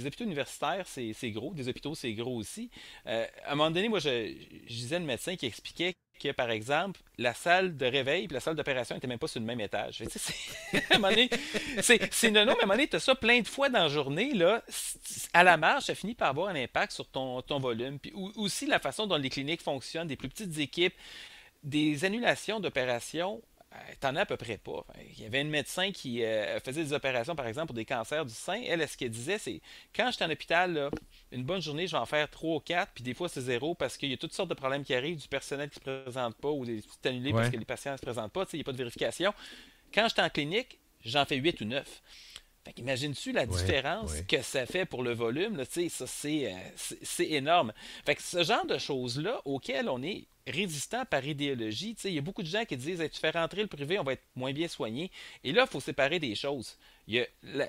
hôpitaux universitaires, c'est gros. Des hôpitaux, c'est gros aussi. À un moment donné, moi, je disais le médecin qui expliquait que, par exemple, la salle de réveil et la salle d'opération n'étaient même pas sur le même étage. Fait que, tu sais, à un moment donné, c'est nono, mais à un moment donné, tu as ça plein de fois dans la journée. Là, à la marge, ça finit par avoir un impact sur ton volume. Puis aussi, la façon dont les cliniques fonctionnent, des plus petites équipes, des annulations d'opérations. T'en as à peu près pas. Enfin, il y avait une médecin qui faisait des opérations, par exemple, pour des cancers du sein. Elle, ce qu'elle disait, c'est quand je suis en hôpital, là, une bonne journée, je vais en faire 3 ou 4, puis des fois, c'est zéro parce qu'il y a toutes sortes de problèmes qui arrivent, du personnel qui ne se présente pas ou des c'est annulé parce Ouais. que les patients ne se présentent pas, il n'y a pas de vérification. Quand je suis en clinique, j'en fais 8 ou 9. Fait qu'imagines-tu la Ouais, différence ouais. que ça fait pour le volume? Là, tu sais, ça, c'est énorme. Fait que ce genre de choses-là, auxquelles on est résistant par idéologie, tu sais, il y a beaucoup de gens qui disent hey, tu fais rentrer le privé, on va être moins bien soigné. Et là, il faut séparer des choses.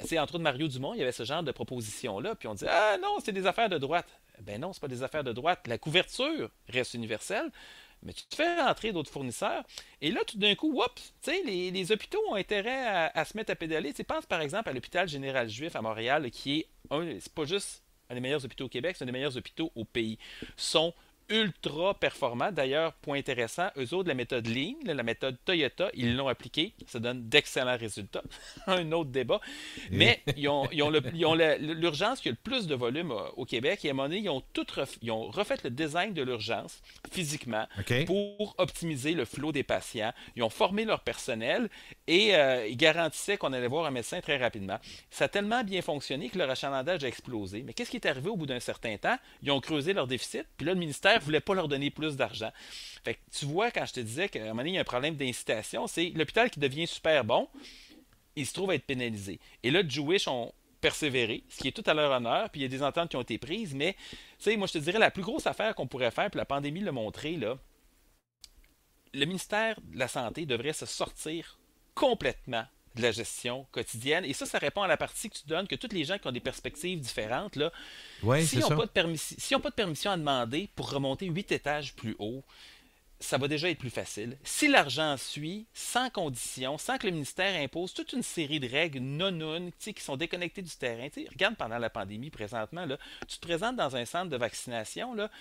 C'est entre autres Mario Dumont, il y avait ce genre de proposition-là, puis on dit ah non, c'est des affaires de droite. Ben non, c'est pas des affaires de droite. La couverture reste universelle, mais tu te fais rentrer d'autres fournisseurs. Et là, tout d'un coup, oups, tu sais, les hôpitaux ont intérêt à se mettre à pédaler. Tu sais, pense par exemple à l'hôpital général juif à Montréal, qui est c'est pas juste un des meilleurs hôpitaux au Québec, c'est un des meilleurs hôpitaux au pays. Sont ultra performants. D'ailleurs, point intéressant, eux autres, la méthode Lean, la méthode Toyota, ils l'ont appliquée. Ça donne d'excellents résultats. Un autre débat. Mais ils ont l'urgence qui a le plus de volume au Québec. Et à un moment donné, ils ont refait le design de l'urgence physiquement OK? pour optimiser le flot des patients. Ils ont formé leur personnel et ils garantissaient qu'on allait voir un médecin très rapidement. Ça a tellement bien fonctionné que leur achalandage a explosé. Mais qu'est-ce qui est arrivé au bout d'un certain temps? Ils ont creusé leur déficit, puis là, le ministère ne voulait pas leur donner plus d'argent. Fait que tu vois, quand je te disais qu'à un moment donné, il y a un problème d'incitation, c'est l'hôpital qui devient super bon, il se trouve à être pénalisé. Et là, Jewish ont persévéré, ce qui est tout à leur honneur, puis il y a des ententes qui ont été prises, mais, tu sais, moi, je te dirais, la plus grosse affaire qu'on pourrait faire, puis la pandémie l'a montré, là, le ministère de la Santé devrait se sortir complètement de la gestion quotidienne. Et ça répond à la partie que tu donnes, que tous les gens qui ont des perspectives différentes, là, Oui, c'est s'ils n'ont ça. pas de permission à demander pour remonter 8 étages plus haut, ça va déjà être plus facile. Si l'argent suit, sans condition, sans que le ministère impose toute une série de règles non qui sont déconnectées du terrain. Tu sais, regarde pendant la pandémie présentement, là, tu te présentes dans un centre de vaccination, là,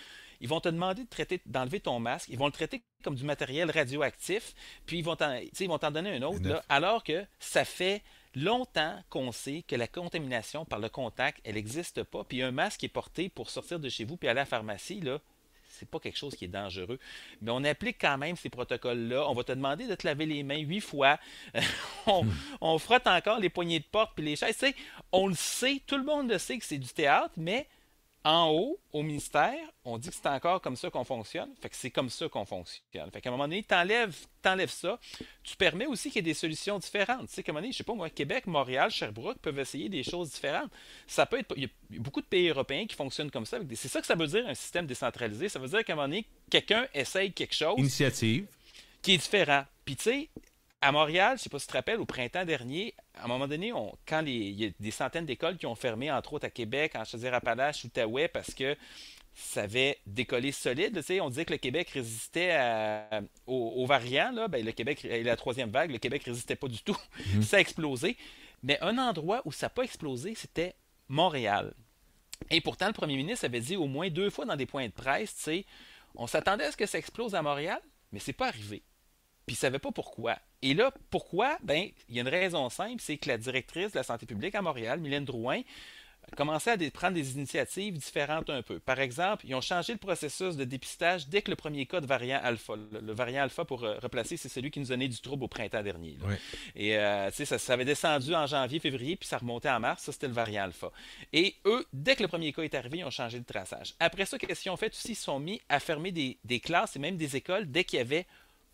ils vont te demander d'enlever ton masque, ils vont le traiter comme du matériel radioactif, puis ils vont t'en donner un autre, là, alors que ça fait longtemps qu'on sait que la contamination par le contact, elle n'existe pas, puis un masque qui est porté pour sortir de chez vous puis aller à la pharmacie, là, c'est pas quelque chose qui est dangereux. Mais on applique quand même ces protocoles-là. On va te demander de te laver les mains 8 fois. On frotte encore les poignées de porte puis les chaises. Tu sais, on le sait, tout le monde le sait que c'est du théâtre, mais en haut, au ministère, on dit que c'est encore comme ça qu'on fonctionne. Fait que c'est comme ça qu'on fonctionne. Fait qu'à un moment donné, t'enlèves ça. Tu permets aussi qu'il y ait des solutions différentes. Tu sais, qu'à un moment donné, je sais pas moi, Québec, Montréal, Sherbrooke peuvent essayer des choses différentes. Ça peut être. Il y a beaucoup de pays européens qui fonctionnent comme ça. C'est ça que ça veut dire un système décentralisé. Ça veut dire qu'à un moment donné, quelqu'un essaye quelque chose. Initiative. qui est différent. Puis tu sais, à Montréal, je ne sais pas si tu te rappelles, au printemps dernier, à un moment donné, quand il y a des centaines d'écoles qui ont fermé, entre autres à Québec, en Chaudière-Appalaches, l'Outaouais, parce que ça avait décollé solide. Tu sais, on disait que le Québec résistait aux variants. Là. Ben, le Québec et la troisième vague, le Québec résistait pas du tout. Mhm. Ça a explosé. Mais un endroit où ça n'a pas explosé, c'était Montréal. Et pourtant, le premier ministre avait dit au moins 2 fois dans des points de presse, tu sais, on s'attendait à ce que ça explose à Montréal, mais c'est pas arrivé. Puis il ne savait pas pourquoi. Et là, pourquoi? Ben, il y a une raison simple, c'est que la directrice de la santé publique à Montréal, Mylène Drouin, commençaient à prendre des initiatives différentes un peu. Par exemple, ils ont changé le processus de dépistage dès que le premier cas de variant alpha. Le variant alpha, pour replacer, c'est celui qui nous donnait du trouble au printemps dernier. Là. Oui. Et tu sais, ça avait descendu en janvier, février, puis ça remontait en mars. Ça, c'était le variant alpha. Et eux, dès que le premier cas est arrivé, ils ont changé le traçage. Après ça, qu'est-ce qu'ils ont fait aussi? Ils se sont mis à fermer des classes et même des écoles dès qu'il y avait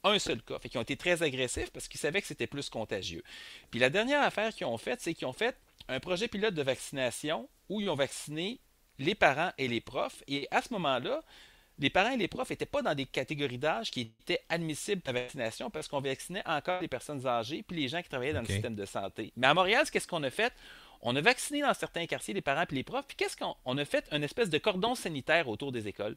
un seul cas. Fait qu'ils ont été très agressifs parce qu'ils savaient que c'était plus contagieux. Puis la dernière affaire qu'ils ont faite, c'est qu'ils ont fait un projet pilote de vaccination où ils ont vacciné les parents et les profs. Et à ce moment-là, les parents et les profs n'étaient pas dans des catégories d'âge qui étaient admissibles à la vaccination parce qu'on vaccinait encore les personnes âgées puis les gens qui travaillaient dans le OK. système de santé. Mais à Montréal, qu'est-ce qu'on a fait? On a vacciné dans certains quartiers les parents et les profs. Puis qu'est-ce qu'on a fait? Une espèce de cordon sanitaire autour des écoles.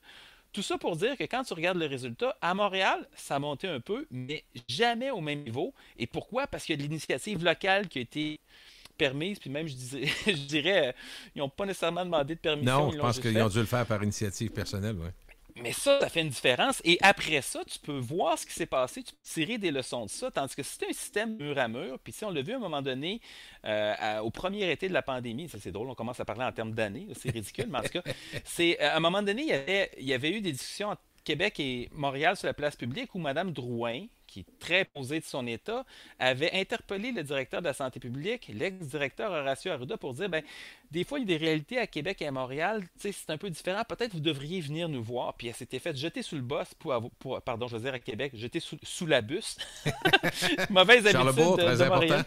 Tout ça pour dire que quand tu regardes le résultat, à Montréal, ça a monté un peu, mais jamais au même niveau. Et pourquoi? Parce qu'il y a de l'initiative locale qui a été permise, puis même, je dirais, ils n'ont pas nécessairement demandé de permission. Non, ils je l'ont pense juste qu'ils fait. ont dû le faire par initiative personnelle, oui. Mais ça fait une différence. Et après ça, tu peux voir ce qui s'est passé, tu peux tirer des leçons de ça. Tandis que si c'est un système mur à mur, puis si on l'a vu à un moment donné, au premier été de la pandémie, ça c'est drôle, on commence à parler en termes d'années, là, c'est ridicule, mais en tout cas, à un moment donné, il y avait eu des discussions entre Québec et Montréal sur la place publique où Mme Drouin, qui est très posée de son état, avait interpellé le directeur de la santé publique, l'ex-directeur Horacio Arruda, pour dire, ben, des fois, il y a des réalités à Québec et à Montréal, tu sais, c'est un peu différent. Peut-être vous devriez venir nous voir. Puis elle s'était fait jeter sous le boss pardon, je veux dire à Québec, jeter sous la bus. Mauvaise habitude Charlebourg, très de important. Montréal.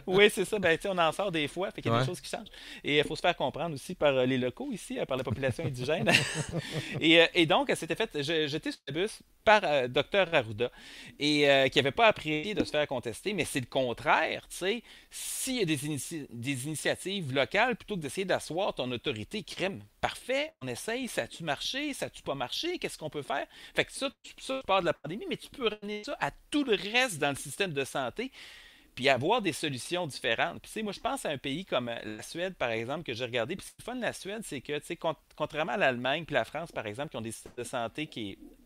Oui, c'est ça. Ben, tu sais, on en sort des fois, fait qu'il y a Ouais. des choses qui changent. Et il faut se faire comprendre aussi par les locaux ici, par la population indigène. Et donc, elle s'était fait jeter sous le bus par Dr Arruda et qui n'avait pas apprécié de se faire contester, mais c'est le contraire, tu sais. S'il y a des initiatives locales, plutôt que d'essayer d'asseoir ton autorité, crème, parfait, on essaye, ça a-tu marché, ça a-tu pas marché, qu'est-ce qu'on peut faire? Fait que ça, tu parles de la pandémie, mais tu peux ramener ça à tout le reste dans le système de santé, puis avoir des solutions différentes. Puis, tu sais, moi, je pense à un pays comme la Suède, par exemple, que j'ai regardé. Puis, ce qui est fun de la Suède, c'est que, tu sais, contrairement à l'Allemagne puis la France, par exemple, qui ont des systèmes de santé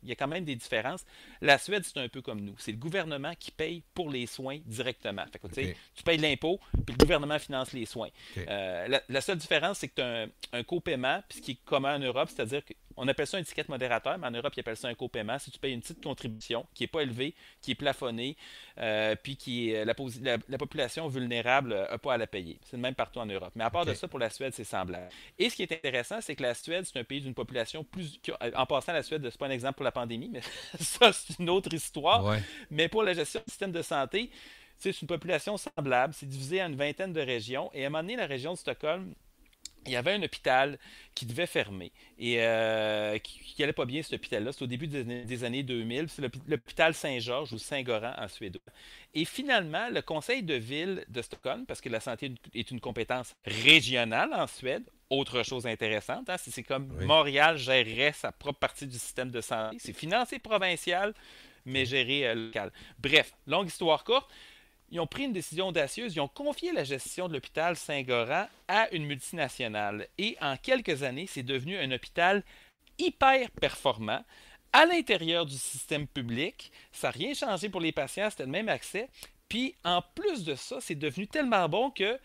il y a quand même des différences. La Suède, c'est un peu comme nous. C'est le gouvernement qui paye pour les soins directement. Fait que, tu sais, OK. tu payes l'impôt, puis le gouvernement finance les soins. OK. La seule différence, c'est que tu as un copaiement, puis ce qui est commun en Europe, c'est-à-dire qu'on appelle ça un ticket modérateur, mais en Europe, ils appellent ça un copaiement. Si tu payes une petite contribution qui n'est pas élevée, qui est plafonnée, puis qui est la population vulnérable n'a pas à la payer. C'est le même partout en Europe. Mais à part OK. de ça, pour la Suède, c'est semblable. Et ce qui est intéressant, c'est que la Suède, c'est un pays d'une population plus... En passant, la Suède, c'est pas un exemple pour la pandémie, mais ça, c'est une autre histoire. Ouais. Mais pour la gestion du système de santé, c'est une population semblable. C'est divisé en une vingtaine de régions. Et à un moment donné, la région de Stockholm, il y avait un hôpital qui devait fermer et qui allait pas bien, cet hôpital-là. C'est au début des années 2000. C'est l'hôpital Saint-Georges ou Saint-Goran en suédois. Et finalement, le conseil de ville de Stockholm, parce que la santé est une compétence régionale en Suède, autre chose intéressante, hein, c'est comme Oui. Montréal gérerait sa propre partie du système de santé. C'est financé provincial, mais géré local. Bref, longue histoire courte. Ils ont pris une décision audacieuse. Ils ont confié la gestion de l'hôpital Saint-Goran à une multinationale. Et en quelques années, c'est devenu un hôpital hyper performant à l'intérieur du système public. Ça n'a rien changé pour les patients, c'était le même accès. Puis en plus de ça, c'est devenu tellement bon que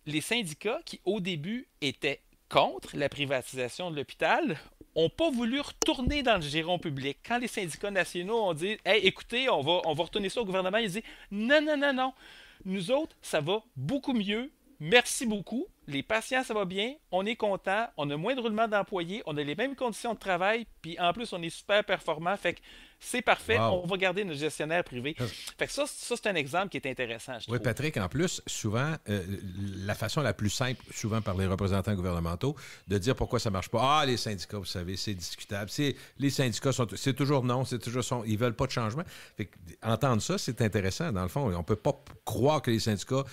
les syndicats qui au début étaient contre la privatisation de l'hôpital n'ont pas voulu retourner dans le giron public. Quand les syndicats nationaux ont dit « Hey, écoutez, on va retourner ça au gouvernement », ils ont dit « Non, non, non, non, nous autres, ça va beaucoup mieux, merci beaucoup, les patients, ça va bien, on est content, on a moins de roulement d'employés, on a les mêmes conditions de travail, puis en plus, on est super performant. Fait que c'est parfait, Wow. on va garder nos gestionnaires privés. Fait que ça c'est un exemple qui est intéressant, je Oui, trouve. Patrick, en plus, souvent, la façon la plus simple, souvent par les représentants gouvernementaux, de dire pourquoi ça ne marche pas. Ah, les syndicats, vous savez, c'est discutable. Les syndicats, c'est toujours non, ils ne veulent pas de changement. Fait que, entendre ça, c'est intéressant. Dans le fond, on ne peut pas croire que les syndicats,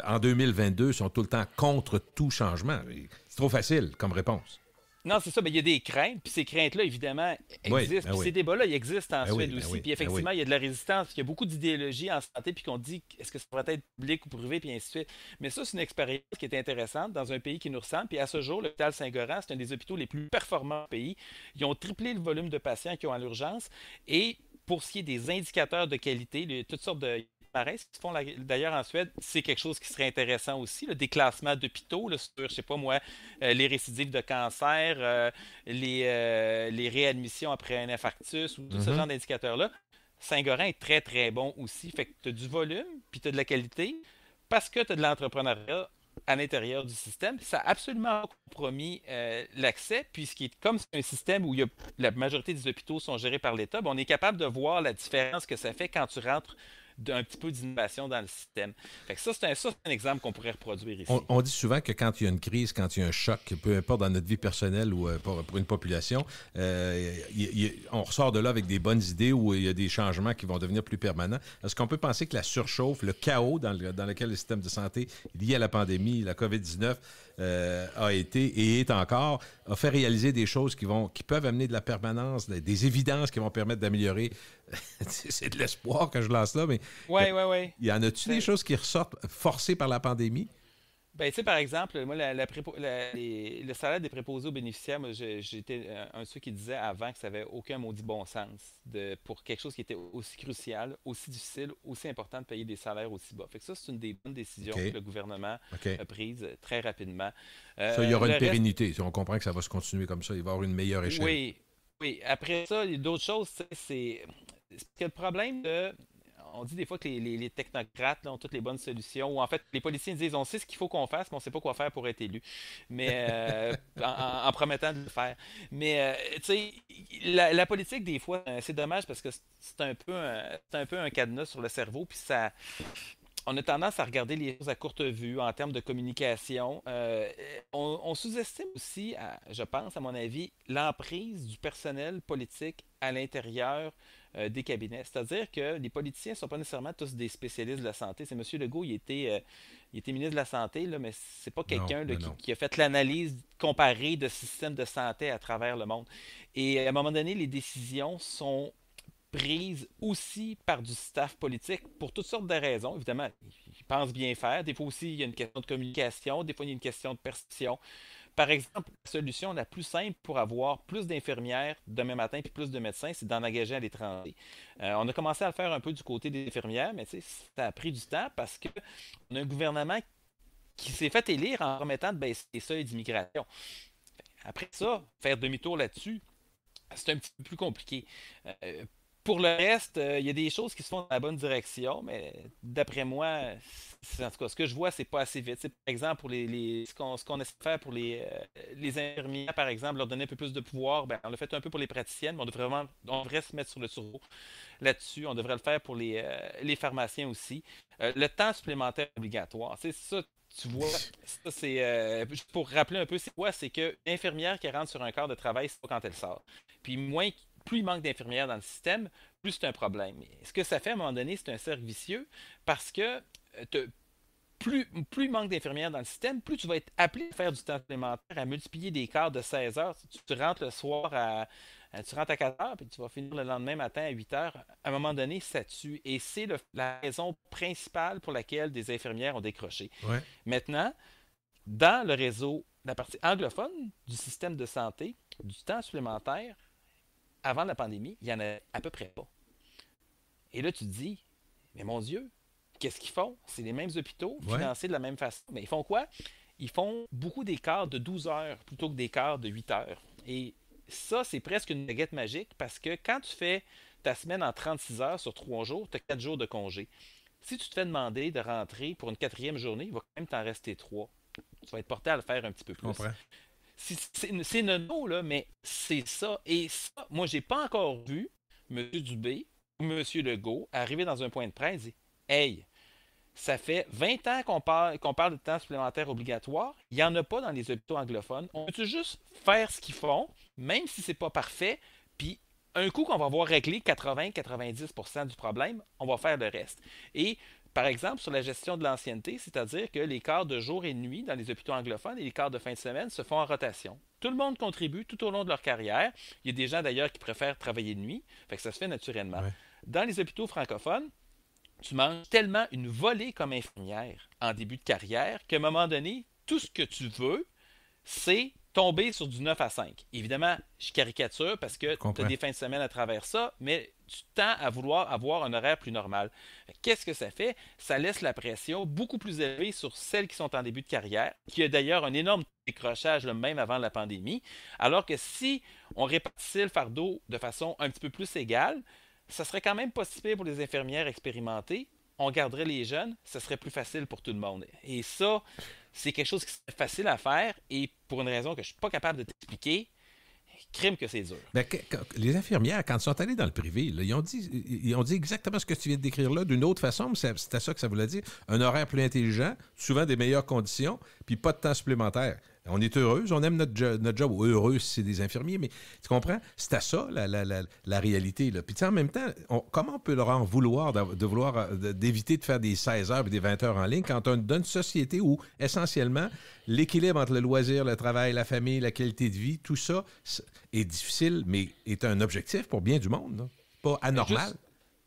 en 2022, sont tout le temps contre tout changement. C'est trop facile comme réponse. Non, c'est ça, mais il y a des craintes, puis ces craintes-là, évidemment, Oui, existent. ben Puis oui. ces débats-là, ils existent en Ben oui, Suède ben aussi. oui, Puis ben effectivement, oui. il y a de la résistance, puis il y a beaucoup d'idéologies en santé, puis qu'on dit est-ce que ça devrait être public ou privé, puis ainsi de suite. Mais ça, c'est une expérience qui est intéressante dans un pays qui nous ressemble. Puis à ce jour, l'hôpital Saint-Goran, c'est un des hôpitaux les plus performants au pays. Ils ont triplé le volume de patients qui ont à l'urgence. Et pour ce qui est des indicateurs de qualité, toutes sortes de palmarès qui se font d'ailleurs en Suède, c'est quelque chose qui serait intéressant aussi, là, des classements d'hôpitaux là, sur, je sais pas moi, les récidives de cancer, les réadmissions après un infarctus ou tout ce Mhm. genre d'indicateurs-là. Saint-Gorin est très très bon aussi. Fait que tu as du volume, puis tu as de la qualité, parce que tu as de l'entrepreneuriat à l'intérieur du système. Ça a absolument compromis l'accès, puisqu'il comme c'est un système où la majorité des hôpitaux sont gérés par l'État, ben, on est capable de voir la différence que ça fait quand tu rentres d'un petit peu d'innovation dans le système. Fait que ça, c'est un exemple qu'on pourrait reproduire ici. On dit souvent que quand il y a une crise, quand il y a un choc, peu importe dans notre vie personnelle ou pour une population, on ressort de là avec des bonnes idées où il y a des changements qui vont devenir plus permanents. Est-ce qu'on peut penser que la surchauffe, le chaos dans lequel le système de santé lié à la pandémie, la COVID-19, a été et est encore, a fait réaliser des choses qui peuvent amener de la permanence, des évidences qui vont permettre d'améliorer. C'est de l'espoir que je lance là, mais Oui, oui, oui. y en a-tu des choses qui ressortent forcées par la pandémie? Ben, tu sais, par exemple, moi, le salaire des préposés aux bénéficiaires, moi, j'étais un de ceux qui disait avant que ça n'avait aucun maudit bon sens pour quelque chose qui était aussi crucial, aussi difficile, aussi important de payer des salaires aussi bas. Fait que ça, c'est une des bonnes décisions OK. que le gouvernement OK. a prises très rapidement. Ça, il y aura Le une reste, pérennité. On comprend que ça va se continuer comme ça. Il va y avoir une meilleure échelle. oui, oui. Après ça, il y a d'autres choses, tu sais, c'est que le problème de. On dit des fois que les technocrates là, ont toutes les bonnes solutions, ou en fait, les politiciens disent on sait ce qu'il faut qu'on fasse, mais on ne sait pas quoi faire pour être élu, mais en promettant de le faire. Mais tu sais, la politique, des fois, c'est dommage parce que c'est un peu un cadenas sur le cerveau, puis ça, on a tendance à regarder les choses à courte vue en termes de communication. On sous-estime aussi, je pense, à mon avis, l'emprise du personnel politique à l'intérieur des cabinets. C'est-à-dire que les politiciens ne sont pas nécessairement tous des spécialistes de la santé. C'est M. Legault, il était ministre de la Santé, là, mais c'est pas Non, quelqu'un là, non, non. qui a fait l'analyse comparée de systèmes de santé à travers le monde. Et à un moment donné, les décisions sont prises aussi par du staff politique pour toutes sortes de raisons. Évidemment, ils pensent bien faire. Des fois aussi, il y a une question de communication. Des fois, il y a une question de perception. Par exemple, la solution la plus simple pour avoir plus d'infirmières demain matin puis plus de médecins, c'est d'en engager à l'étranger. On a commencé à le faire un peu du côté des infirmières, mais ça a pris du temps parce qu'on a un gouvernement qui s'est fait élire en promettant de baisser les seuils d'immigration. Après ça, faire demi-tour là-dessus, c'est un petit peu plus compliqué. Euh, pour le reste, il y a des choses qui se font dans la bonne direction, mais d'après moi, en tout cas, ce que je vois, c'est pas assez vite. Par exemple, pour ce qu'on essaie de faire pour les infirmières, par exemple, leur donner un peu plus de pouvoir, ben, on l'a fait un peu pour les praticiennes, mais on devrait se mettre sur le turbo là-dessus. On devrait le faire pour les pharmaciens aussi. Le temps supplémentaire obligatoire, c'est ça. Tu vois, ça c'est juste pour rappeler un peu, c'est quoi? C'est que l'infirmière qui rentre sur un corps de travail, c'est pas quand elle sort. Puis plus il manque d'infirmières dans le système, plus c'est un problème. Et ce que ça fait à un moment donné, c'est un cercle vicieux parce que plus il manque d'infirmières dans le système, plus tu vas être appelé à faire du temps supplémentaire, à multiplier des quarts de 16 heures. Tu rentres le soir tu rentres à 4 heures, puis tu vas finir le lendemain matin à 8 heures. À un moment donné, ça tue. Et c'est la raison principale pour laquelle des infirmières ont décroché. Ouais. Maintenant, dans le réseau, la partie anglophone du système de santé, du temps supplémentaire, avant la pandémie, il n'y en a à peu près pas. Et là, tu te dis, mais mon Dieu, qu'est-ce qu'ils font? C'est les mêmes hôpitaux, Ouais. financés de la même façon. Mais ils font quoi? Ils font beaucoup d'écarts de 12 heures plutôt que d'écarts de 8 heures. Et ça, c'est presque une baguette magique parce que quand tu fais ta semaine en 36 heures sur 3 jours, tu as 4 jours de congé. Si tu te fais demander de rentrer pour une quatrième journée, il va quand même t'en rester 3. tu vas être porté à le faire un petit peu Je plus. comprends. C'est nono, là, mais c'est ça. Et ça, moi, j'ai pas encore vu M. Dubé ou M. Legault arriver dans un point de presse et dire Hey, ça fait 20 ans qu'on parle de temps supplémentaire obligatoire. Il n'y en a pas dans les hôpitaux anglophones. On peut juste faire ce qu'ils font, même si c'est pas parfait, puis un coup qu'on va avoir réglé 80-90% du problème, on va faire le reste. Et par exemple, sur la gestion de l'ancienneté, c'est-à-dire que les quarts de jour et de nuit dans les hôpitaux anglophones et les quarts de fin de semaine se font en rotation. Tout le monde contribue tout au long de leur carrière. Il y a des gens d'ailleurs qui préfèrent travailler de nuit, fait que ça se fait naturellement. Ouais. Dans les hôpitaux francophones, tu manges tellement une volée comme infirmière en début de carrière qu'à un moment donné, tout ce que tu veux, c'est tomber sur du 9 à 5. Évidemment, je caricature parce que tu as des fins de semaine à travers ça, mais tu tends à vouloir avoir un horaire plus normal. Qu'est-ce que ça fait? Ça laisse la pression beaucoup plus élevée sur celles qui sont en début de carrière, qui a d'ailleurs un énorme décrochage même avant la pandémie, alors que si on répartissait le fardeau de façon un petit peu plus égale, ça serait quand même pas si pire pour les infirmières expérimentées. On garderait les jeunes, ça serait plus facile pour tout le monde. Et ça, c'est quelque chose qui serait facile à faire et pour une raison que je ne suis pas capable de t'expliquer, crime que c'est dur. Ben, les infirmières, quand elles sont allées dans le privé, là, ils ont dit exactement ce que tu viens de décrire là, d'une autre façon, mais c'était ça que ça voulait dire. Un horaire plus intelligent, souvent des meilleures conditions, puis pas de temps supplémentaire. On est heureux, on aime notre job. Heureux si c'est des infirmiers, mais tu comprends? C'était ça, la réalité. Là. Puis en même temps, comment on peut leur en vouloir d'éviter de faire des 16 heures et des 20 heures en ligne quand on est dans une société où, essentiellement, l'équilibre entre le loisir, le travail, la famille, la qualité de vie, tout ça est difficile, mais est un objectif pour bien du monde. Là. Pas anormal.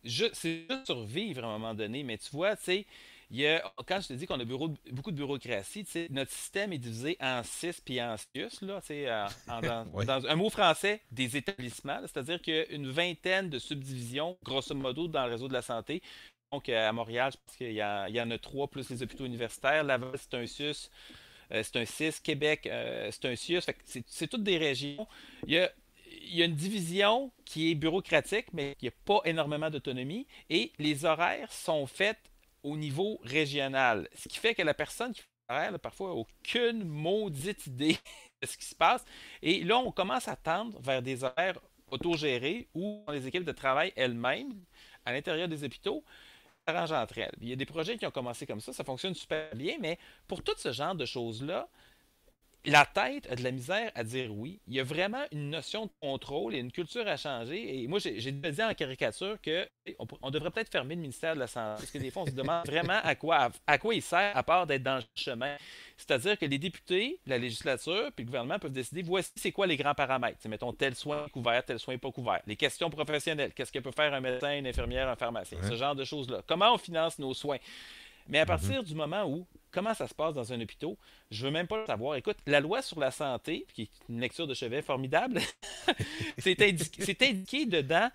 C'est juste survivre à un moment donné, mais tu vois, tu sais, quand je te dis qu'on a beaucoup de bureaucratie, notre système est divisé en CIS puis en CIUS, là, Oui. dans un mot français, des établissements, c'est-à-dire qu'il y a une vingtaine de subdivisions, grosso modo, dans le réseau de la santé. Donc, à Montréal, je pense qu'il y en a 3 plus les hôpitaux universitaires. Laval, c'est un CIUS, c'est un CIS. Québec, c'est un CIUS. Fait que c'est toutes des régions. Il y a une division qui est bureaucratique, mais qui n'a pas énormément d'autonomie. Et les horaires sont faits au niveau régional. Ce qui fait que la personne qui fait l'horaire, là, parfois, n'a aucune maudite idée de ce qui se passe. Et là, on commence à tendre vers des horaires autogérés où les équipes de travail elles-mêmes, à l'intérieur des hôpitaux, s'arrangent entre elles. Il y a des projets qui ont commencé comme ça fonctionne super bien, mais pour tout ce genre de choses-là, la tête a de la misère à dire oui. Il y a vraiment une notion de contrôle et une culture à changer. Et moi, j'ai déjà dit en caricature qu'on devrait peut-être fermer le ministère de la Santé. Parce que des fois, on se demande vraiment à quoi il sert, à part d'être dans le chemin. C'est-à-dire que les députés, la législature, puis le gouvernement peuvent décider voici c'est quoi les grands paramètres. C'est, mettons, tel soin couvert, tel soin pas couvert. Les questions professionnelles. Qu'est-ce que peut faire un médecin, une infirmière, un pharmacien? Ce genre de choses-là. Comment on finance nos soins? Mais à partir du moment où, comment ça se passe dans un hôpital, je veux même pas le savoir. Écoute, la loi sur la santé, qui est une lecture de chevet formidable, c'est indiqué dedans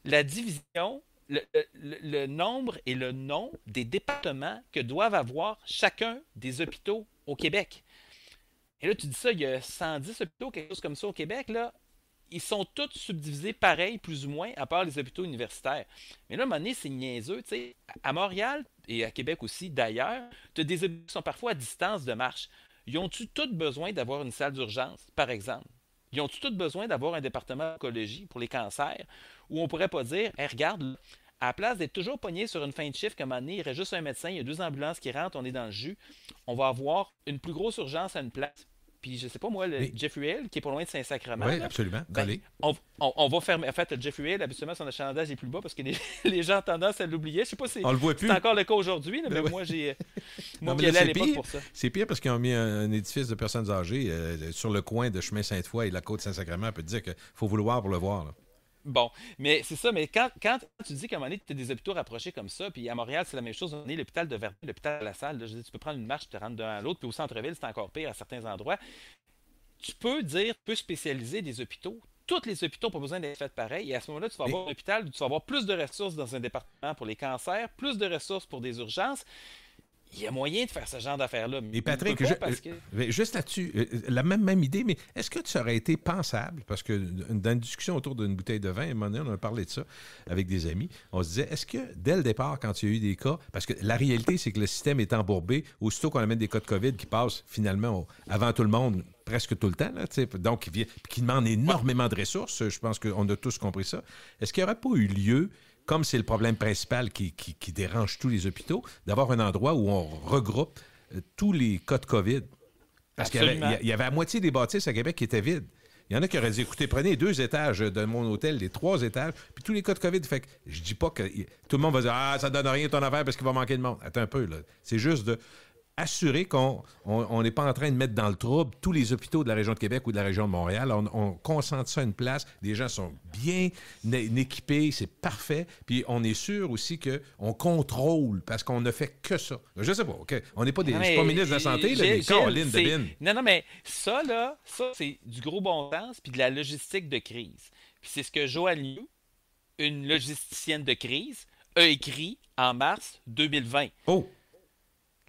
la division, le nombre et le nom des départements que doivent avoir chacun des hôpitaux au Québec. Et là, tu dis ça, il y a 110 hôpitaux, quelque chose comme ça au Québec, là. Ils sont tous subdivisés pareil, plus ou moins, à part les hôpitaux universitaires. Mais là, à un moment donné, c'est niaiseux. Tu sais. À Montréal et à Québec aussi, d'ailleurs, tu as des hôpitaux qui sont parfois à distance de marche. Ils ont-tu tous besoin d'avoir une salle d'urgence, par exemple? Ils ont-tu tous besoin d'avoir un département d'oncologie pour les cancers? Où on pourrait pas dire, hey, regarde, là, à la place d'être toujours pogné sur une fin de chiffre, qu'à un moment donné, il reste juste un médecin, il y a 2 ambulances qui rentrent, on est dans le jus, on va avoir une plus grosse urgence à une place. Puis je sais pas moi, Jeffrey Hill, qui est pas loin de Saint-Sacrement. Oui, absolument. Ben, on va fermer. En fait, Jeffrey Hill, habituellement, son achalandage est plus bas parce que les gens ont tendance à l'oublier. Je sais pas si on le voit plus. C'est encore le cas aujourd'hui, mais moi, qui allais à l'époque pour ça. C'est pire parce qu'ils ont mis un édifice de personnes âgées sur le coin de Chemin Sainte-Foy et la côte Saint-Sacrement. On peut te dire qu'il faut vouloir pour le voir. Là. Bon, mais c'est ça, mais quand tu dis qu'à un moment donné, tu as des hôpitaux rapprochés comme ça, puis à Montréal, c'est la même chose, on est l'hôpital de Verdun, l'hôpital de la Salle, là, je dis, tu peux prendre une marche, tu te rentres d'un à l'autre, puis au centre-ville, c'est encore pire à certains endroits. Tu peux spécialiser des hôpitaux. Tous les hôpitaux n'ont pas besoin d'être faits pareil. Et à ce moment-là, tu vas avoir un hôpital où tu vas avoir plus de ressources dans un département pour les cancers, plus de ressources pour des urgences. il y a moyen de faire ce genre d'affaires-là. Et Patrick, juste là-dessus, la même idée, mais est-ce que ça aurait été pensable, parce que dans une discussion autour d'une bouteille de vin, à un moment donné, on a parlé de ça avec des amis, on se disait, est-ce que dès le départ, quand il y a eu des cas, parce que la réalité, c'est que le système est embourbé, aussitôt qu'on amène des cas de COVID qui passent finalement avant tout le monde, presque tout le temps, là, donc qui demandent énormément de ressources, je pense qu'on a tous compris ça, est-ce qu'il n'y aurait pas eu lieu, comme c'est le problème principal qui dérange tous les hôpitaux, d'avoir un endroit où on regroupe tous les cas de COVID? Parce qu'il y avait la moitié des bâtisses à Québec qui étaient vides. Il y en a qui auraient dit, écoutez, prenez 2 étages de mon hôtel, les 3 étages, puis tous les cas de COVID. Fait que je dis pas que tout le monde va dire, ah, ça donne rien ton affaire parce qu'il va manquer de monde. Attends un peu, là. C'est juste de assurer qu'on n'est pas en train de mettre dans le trouble tous les hôpitaux de la région de Québec ou de la région de Montréal. On concentre ça à une place. Les gens sont bien équipés, c'est parfait. Puis on est sûr aussi qu'on contrôle parce qu'on ne fait que ça. Je sais pas, OK? On n'est pas je suis pas ministre de la Santé, là, mais Caroline Debine. Non, mais ça, c'est du gros bon sens puis de la logistique de crise. Puis c'est ce que Joanne Liu, une logisticienne de crise, a écrit en mars 2020. Oh!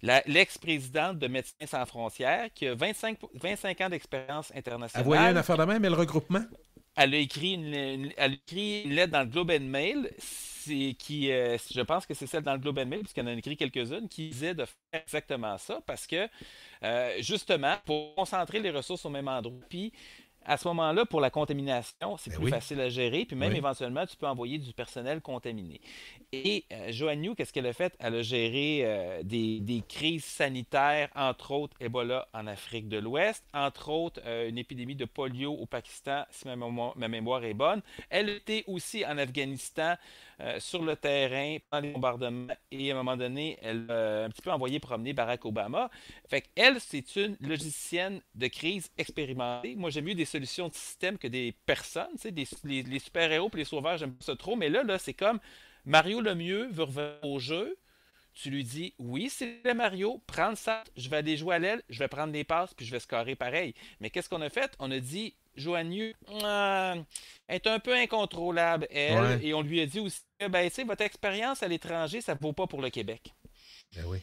L'ex-présidente de Médecins sans frontières, qui a 25 ans d'expérience internationale. Elle voyait une affaire de même, mais le regroupement? Elle a écrit une lettre dans le Globe and Mail, je pense que c'est celle dans le Globe and Mail, puisqu'elle en a écrit quelques-unes, qui disait de faire exactement ça, parce que, justement, pour concentrer les ressources au même endroit, puis à ce moment-là, pour la contamination, c'est plus facile à gérer, puis même éventuellement, tu peux envoyer du personnel contaminé. Et Joanne Liu, qu'est-ce qu'elle a fait? Elle a géré des crises sanitaires, entre autres Ebola en Afrique de l'Ouest, entre autres une épidémie de polio au Pakistan, si ma mémoire est bonne. Elle était aussi en Afghanistan sur le terrain pendant les bombardements et à un moment donné, elle a un petit peu envoyé promener Barack Obama. Fait qu'elle, c'est une logicienne de crise expérimentée. Moi, j'aime mieux des solutions de système que des personnes. Tu sais, les super-héros et les sauveurs, j'aime pas ça trop. Mais là, c'est comme Mario Lemieux veut revenir au jeu. Tu lui dis, oui, c'est le Mario, prends le sac, je vais aller jouer à l'aile, je vais prendre des passes, puis je vais scorer pareil. Mais qu'est-ce qu'on a fait? On a dit, Joanne Liu est un peu incontrôlable, elle, et on lui a dit aussi, ben, tu sais, votre expérience à l'étranger, ça ne vaut pas pour le Québec. Ben oui.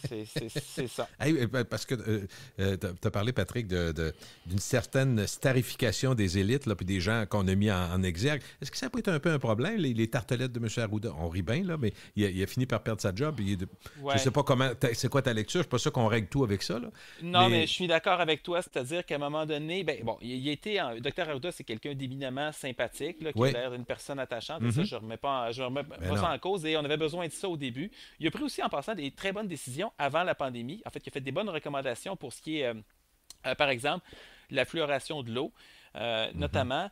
C'est ça. Hey, parce que tu as parlé, Patrick, d'une certaine starification des élites, là, puis des gens qu'on a mis en exergue. Est-ce que ça peut être un peu un problème, les tartelettes de M. Arruda? On rit bien, là, mais il a fini par perdre sa job. Je ne sais pas comment. C'est quoi ta lecture? Je ne suis pas sûr qu'on règle tout avec ça. Là. Non, mais je suis d'accord avec toi. C'est-à-dire qu'à un moment donné, Dr. Arruda, c'est quelqu'un d'éminemment sympathique, là, qui a l'air d'une personne attachante. Et ça, je ne remets pas ça en cause. Et on avait besoin de ça au début. Il a pris aussi, en passant, des très bonnes décisions avant la pandémie. En fait, il a fait des bonnes recommandations pour ce qui est, par exemple, la fluoration de l'eau, notamment.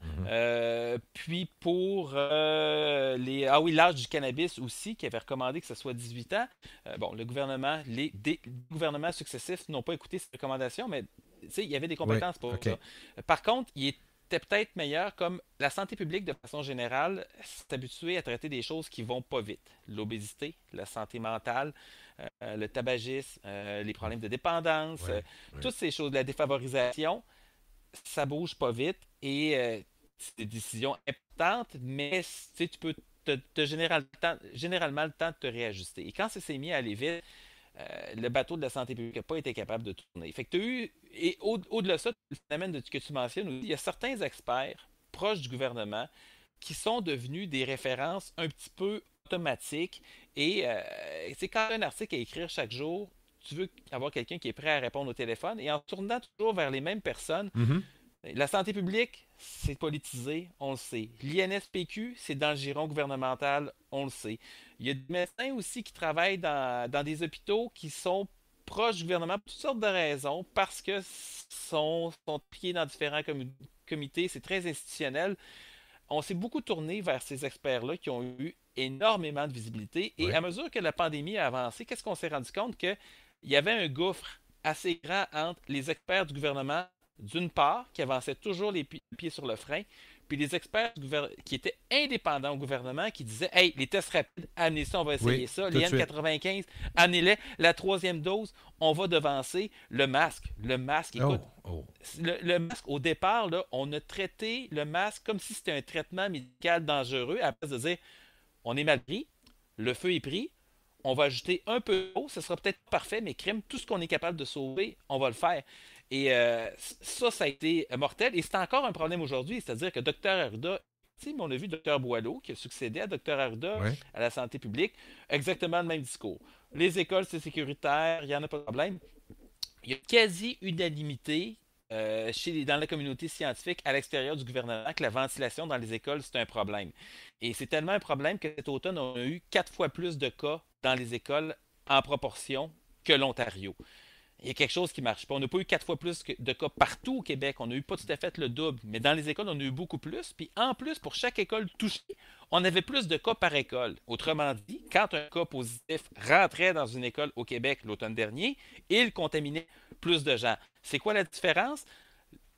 Puis pour l'âge du cannabis aussi, qui avait recommandé que ce soit 18 ans. Le gouvernement, les gouvernements successifs n'ont pas écouté ces recommandations, mais il y avait des compétences pour ça. Par contre, il était peut-être meilleur, comme la santé publique de façon générale s'est habituée à traiter des choses qui vont pas vite. L'obésité, la santé mentale, le tabagisme, les problèmes de dépendance, toutes ces choses, la défavorisation, ça bouge pas vite et c'est des décisions importantes, mais tu peux généralement le temps de te réajuster. Et quand ça s'est mis à aller vite, le bateau de la santé publique n'a pas été capable de tourner. Fait que tu as eu, et au-delà de ça, le phénomène que tu mentionnes aussi, il y a certains experts proches du gouvernement qui sont devenus des références un petit peu automatiques. Et c'est quand tu as un article à écrire chaque jour, tu veux avoir quelqu'un qui est prêt à répondre au téléphone. Et en tournant toujours vers les mêmes personnes, la santé publique, c'est politisé, on le sait. L'INSPQ, c'est dans le giron gouvernemental, on le sait. Il y a des médecins aussi qui travaillent dans des hôpitaux qui sont proches du gouvernement pour toutes sortes de raisons, parce que sont pieds dans différents comités, c'est très institutionnel. On s'est beaucoup tourné vers ces experts-là qui ont eu énormément de visibilité. Et à mesure que la pandémie a avancé, qu'est-ce qu'on s'est rendu compte? Qu'il y avait un gouffre assez grand entre les experts du gouvernement, d'une part, qui avançaient toujours les pieds sur le frein, puis les experts qui étaient indépendants au gouvernement, qui disaient « Hey, les tests rapides, amenez ça, on va essayer ça. Les N95, amenez-les. La 3e dose, on va devancer. Le masque, écoute, le masque, au départ, là, on a traité le masque comme si c'était un traitement médical dangereux, à place de dire « On est mal pris, le feu est pris, on va ajouter un peu d'eau, ce sera peut-être pas parfait, mais crime, tout ce qu'on est capable de sauver, on va le faire. Et ça a été mortel. Et c'est encore un problème aujourd'hui, c'est-à-dire que Dr Arruda, on a vu Dr Boileau qui a succédé à Dr Arruda Ouais. à la santé publique, exactement le même discours. Les écoles, c'est sécuritaire, il n'y en a pas de problème. Il y a une quasi-unanimité dans la communauté scientifique à l'extérieur du gouvernement que la ventilation dans les écoles, c'est un problème. Et c'est tellement un problème que cet automne, on a eu 4 fois plus de cas dans les écoles en proportion que l'Ontario. Il y a quelque chose qui ne marche pas. On n'a pas eu 4 fois plus de cas partout au Québec. On n'a eu pas tout à fait le double. Mais dans les écoles, on a eu beaucoup plus. Puis en plus, pour chaque école touchée, on avait plus de cas par école. Autrement dit, quand un cas positif rentrait dans une école au Québec l'automne dernier, il contaminait plus de gens. C'est quoi la différence?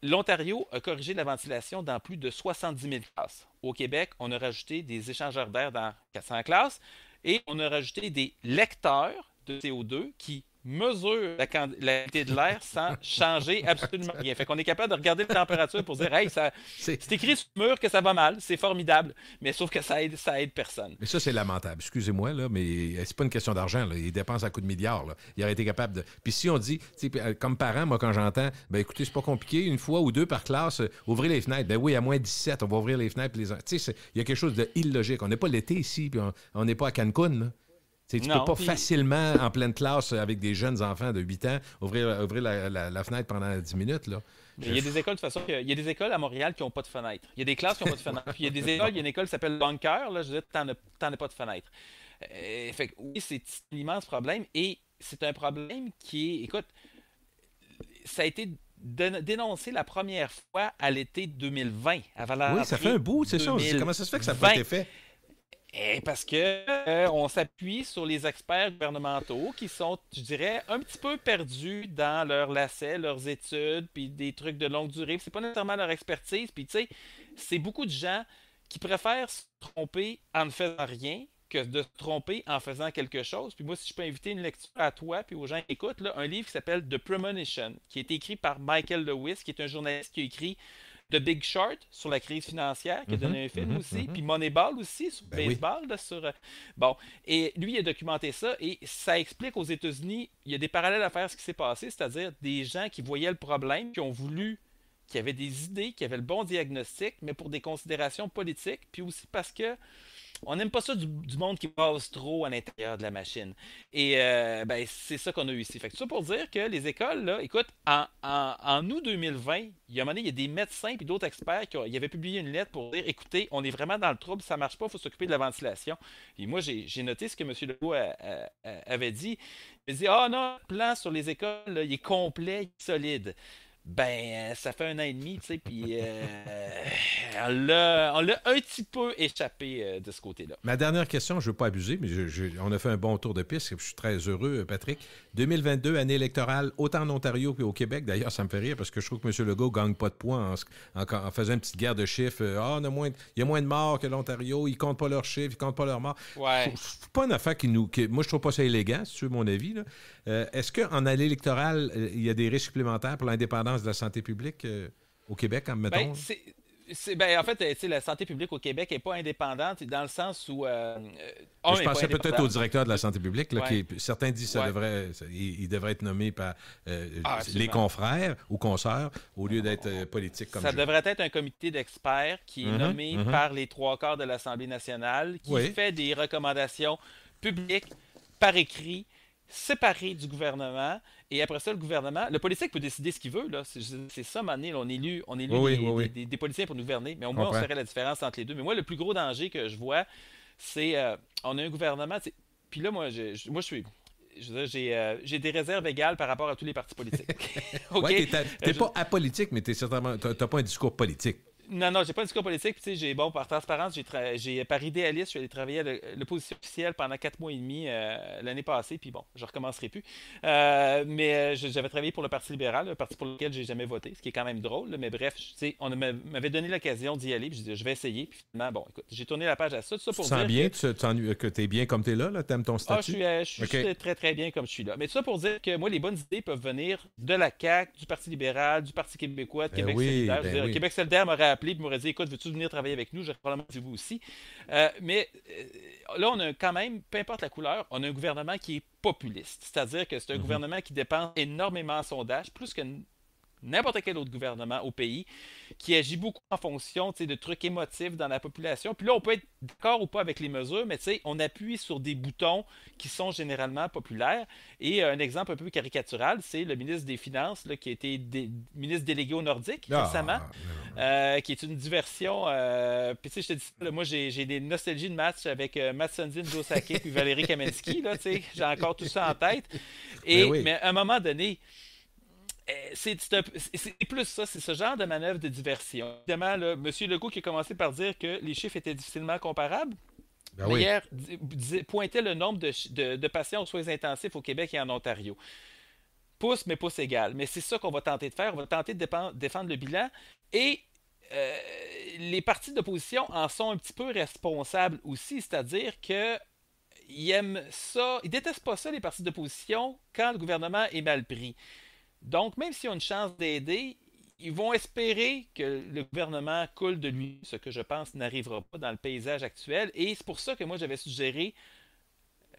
L'Ontario a corrigé la ventilation dans plus de 70 000 classes. Au Québec, on a rajouté des échangeurs d'air dans 400 classes et on a rajouté des lecteurs de CO2 qui mesure la qualité de l'air sans changer absolument rien. Fait qu'on est capable de regarder la température pour dire, hey, c'est écrit sur le mur que ça va mal, c'est formidable, mais sauf que ça aide personne. Mais ça, c'est lamentable. Excusez-moi, là, mais c'est pas une question d'argent. Là. Ils dépensent à coups de milliards. Là. Il aurait été capable de. Puis si on dit, comme parent, moi, quand j'entends, ben écoutez, c'est pas compliqué, une fois ou deux par classe, ouvrez les fenêtres. Ben oui, à moins 17, on va ouvrir les fenêtres. Tu sais, il y a quelque chose d'illogique. On n'est pas l'été ici, puis on n'est pas à Cancun, là. Tu ne peux pas facilement, en pleine classe, avec des jeunes enfants de 8 ans, ouvrir la fenêtre pendant 10 minutes. Là. Il y a des écoles, de toute façon, il y a des écoles à Montréal qui n'ont pas de fenêtre. Il y a des classes qui n'ont pas de fenêtre. Puis il y a des écoles, il y a une école qui s'appelle Bunker, là, je veux dire, t'en as pas de fenêtre. Fait que, oui, c'est un immense problème. Et c'est un problème qui est, écoute, ça a été dénoncé la première fois à l'été 2020. Oui, ça fait un bout, c'est ça. Comment ça se fait que ça n'a pas été fait? Parce que on s'appuie sur les experts gouvernementaux qui sont, je dirais, un petit peu perdus dans leurs lacets, leurs études, puis des trucs de longue durée. Puis c'est pas nécessairement leur expertise. Puis tu sais, c'est beaucoup de gens qui préfèrent se tromper en ne faisant rien que de se tromper en faisant quelque chose. Puis moi, si je peux inviter une lecture à toi puis aux gens qui écoutent, là, un livre qui s'appelle The Premonition, qui a été écrit par Michael Lewis, qui est un journaliste qui a écrit The Big Short sur la crise financière, qui a donné un film aussi, puis Moneyball aussi, sur baseball. Là, bon, et lui, il a documenté ça, et ça explique aux États-Unis, il y a des parallèles à faire ce qui s'est passé, c'est-à-dire des gens qui voyaient le problème, qui ont voulu, qui avaient des idées, qui avaient le bon diagnostic, mais pour des considérations politiques, puis aussi parce que on n'aime pas ça du monde qui passe trop à l'intérieur de la machine. Et ben, c'est ça qu'on a eu ici. Fait que ça pour dire que les écoles, là, écoute, en août 2020, il y a un moment donné, il y a des médecins et d'autres experts qui avaient publié une lettre pour dire, écoutez, on est vraiment dans le trouble, ça marche pas, il faut s'occuper de la ventilation. Et moi, j'ai noté ce que M. Legault avait dit. Il a dit, ah non, le plan sur les écoles, là, il est complet, il est solide. Ben, ça fait 1 an et demi, tu sais, puis on l'a un petit peu échappé de ce côté-là. Ma dernière question, je ne veux pas abuser, mais on a fait un bon tour de piste. Je suis très heureux, Patrick. 2022, année électorale, autant en Ontario qu'au Québec. D'ailleurs, ça me fait rire parce que je trouve que M. Legault ne gagne pas de points en faisant une petite guerre de chiffres. Il y a moins de morts que l'Ontario, ils ne comptent pas leurs chiffres, ils ne comptent pas leurs morts. Ouais. C'est pas une affaire moi, je ne trouve pas ça élégant, si tu veux mon avis. Là. Est-ce qu'en année électorale, il y a des risques supplémentaires pour l'indépendance de la santé publique au Québec, mettons? En fait, la santé publique au Québec n'est pas indépendante dans le sens où... je pensais peut-être au directeur de la santé publique. Là, certains disent qu'il devrait être nommé par les confrères ou consoeurs au lieu d'être politique comme ça devrait être un comité d'experts qui est nommé par les 3/4 de l'Assemblée nationale, qui fait des recommandations publiques par écrit, séparées du gouvernement. Et après ça, le politique peut décider ce qu'il veut. Là. C'est ça, Mané. On est élu des politiciens pour nous gouverner. Mais au moins, on ferait la différence entre les deux. Mais moi, le plus gros danger que je vois, c'est on a un gouvernement. Puis là, moi, je suis. J'ai des réserves égales par rapport à tous les partis politiques. Okay? T'es pas apolitique, mais t'as pas un discours politique. Non, j'ai pas un discours politique. Puis, par transparence, par idéaliste, je suis allé travailler à l'opposition officielle pendant 4 mois et demi l'année passée. Puis bon, je recommencerai plus. Mais j'avais travaillé pour le Parti libéral, un parti pour lequel j'ai jamais voté, ce qui est quand même drôle. Là, mais bref, on m'avait donné l'occasion d'y aller. Puis je disais, je vais essayer. Puis finalement, bon, écoute, j'ai tourné la page à ça. Tout ça pour tu sens dire bien que tu es bien comme tu es là? T'aimes ton statut? Je suis très, très bien comme je suis là. Mais tout ça pour dire que moi, les bonnes idées peuvent venir de la CAQ, du Parti libéral, du Parti québécois, de Québec solidaire. Québec solidaire m'aurait appelé et m'aurait dit, écoute, veux-tu venir travailler avec nous? J'aurais probablement dit vous aussi. Là, on a quand même, peu importe la couleur, on a un gouvernement qui est populiste. C'est-à-dire que c'est un gouvernement qui dépense énormément en sondage, plus que n'importe quel autre gouvernement au pays, qui agit beaucoup en fonction de trucs émotifs dans la population. Puis là, on peut être d'accord ou pas avec les mesures, mais on appuie sur des boutons qui sont généralement populaires. Et un exemple un peu caricatural, c'est le ministre des Finances là, qui a été ministre délégué au Nordique récemment, qui est une diversion. Puis je te dis, là, moi, j'ai des nostalgies de matchs avec Mats Sundin, Joe Sakic puis Valérie Kamensky. Là, j'ai encore tout ça en tête. Mais à un moment donné, c'est plus ça, c'est ce genre de manœuvre de diversion. Évidemment, là, M. Legault qui a commencé par dire que les chiffres étaient difficilement comparables. Hier, pointait le nombre de patients aux soins intensifs au Québec et en Ontario. Pouce, mais pouce égal. Mais c'est ça qu'on va tenter de faire. On va tenter de défendre le bilan. Et les partis d'opposition en sont un petit peu responsables aussi, c'est-à-dire que ils aiment ça, ils détestent pas ça, les partis d'opposition, quand le gouvernement est mal pris. Donc, même s'ils ont une chance d'aider, ils vont espérer que le gouvernement coule de lui, ce que je pense n'arrivera pas dans le paysage actuel. Et c'est pour ça que moi, j'avais suggéré,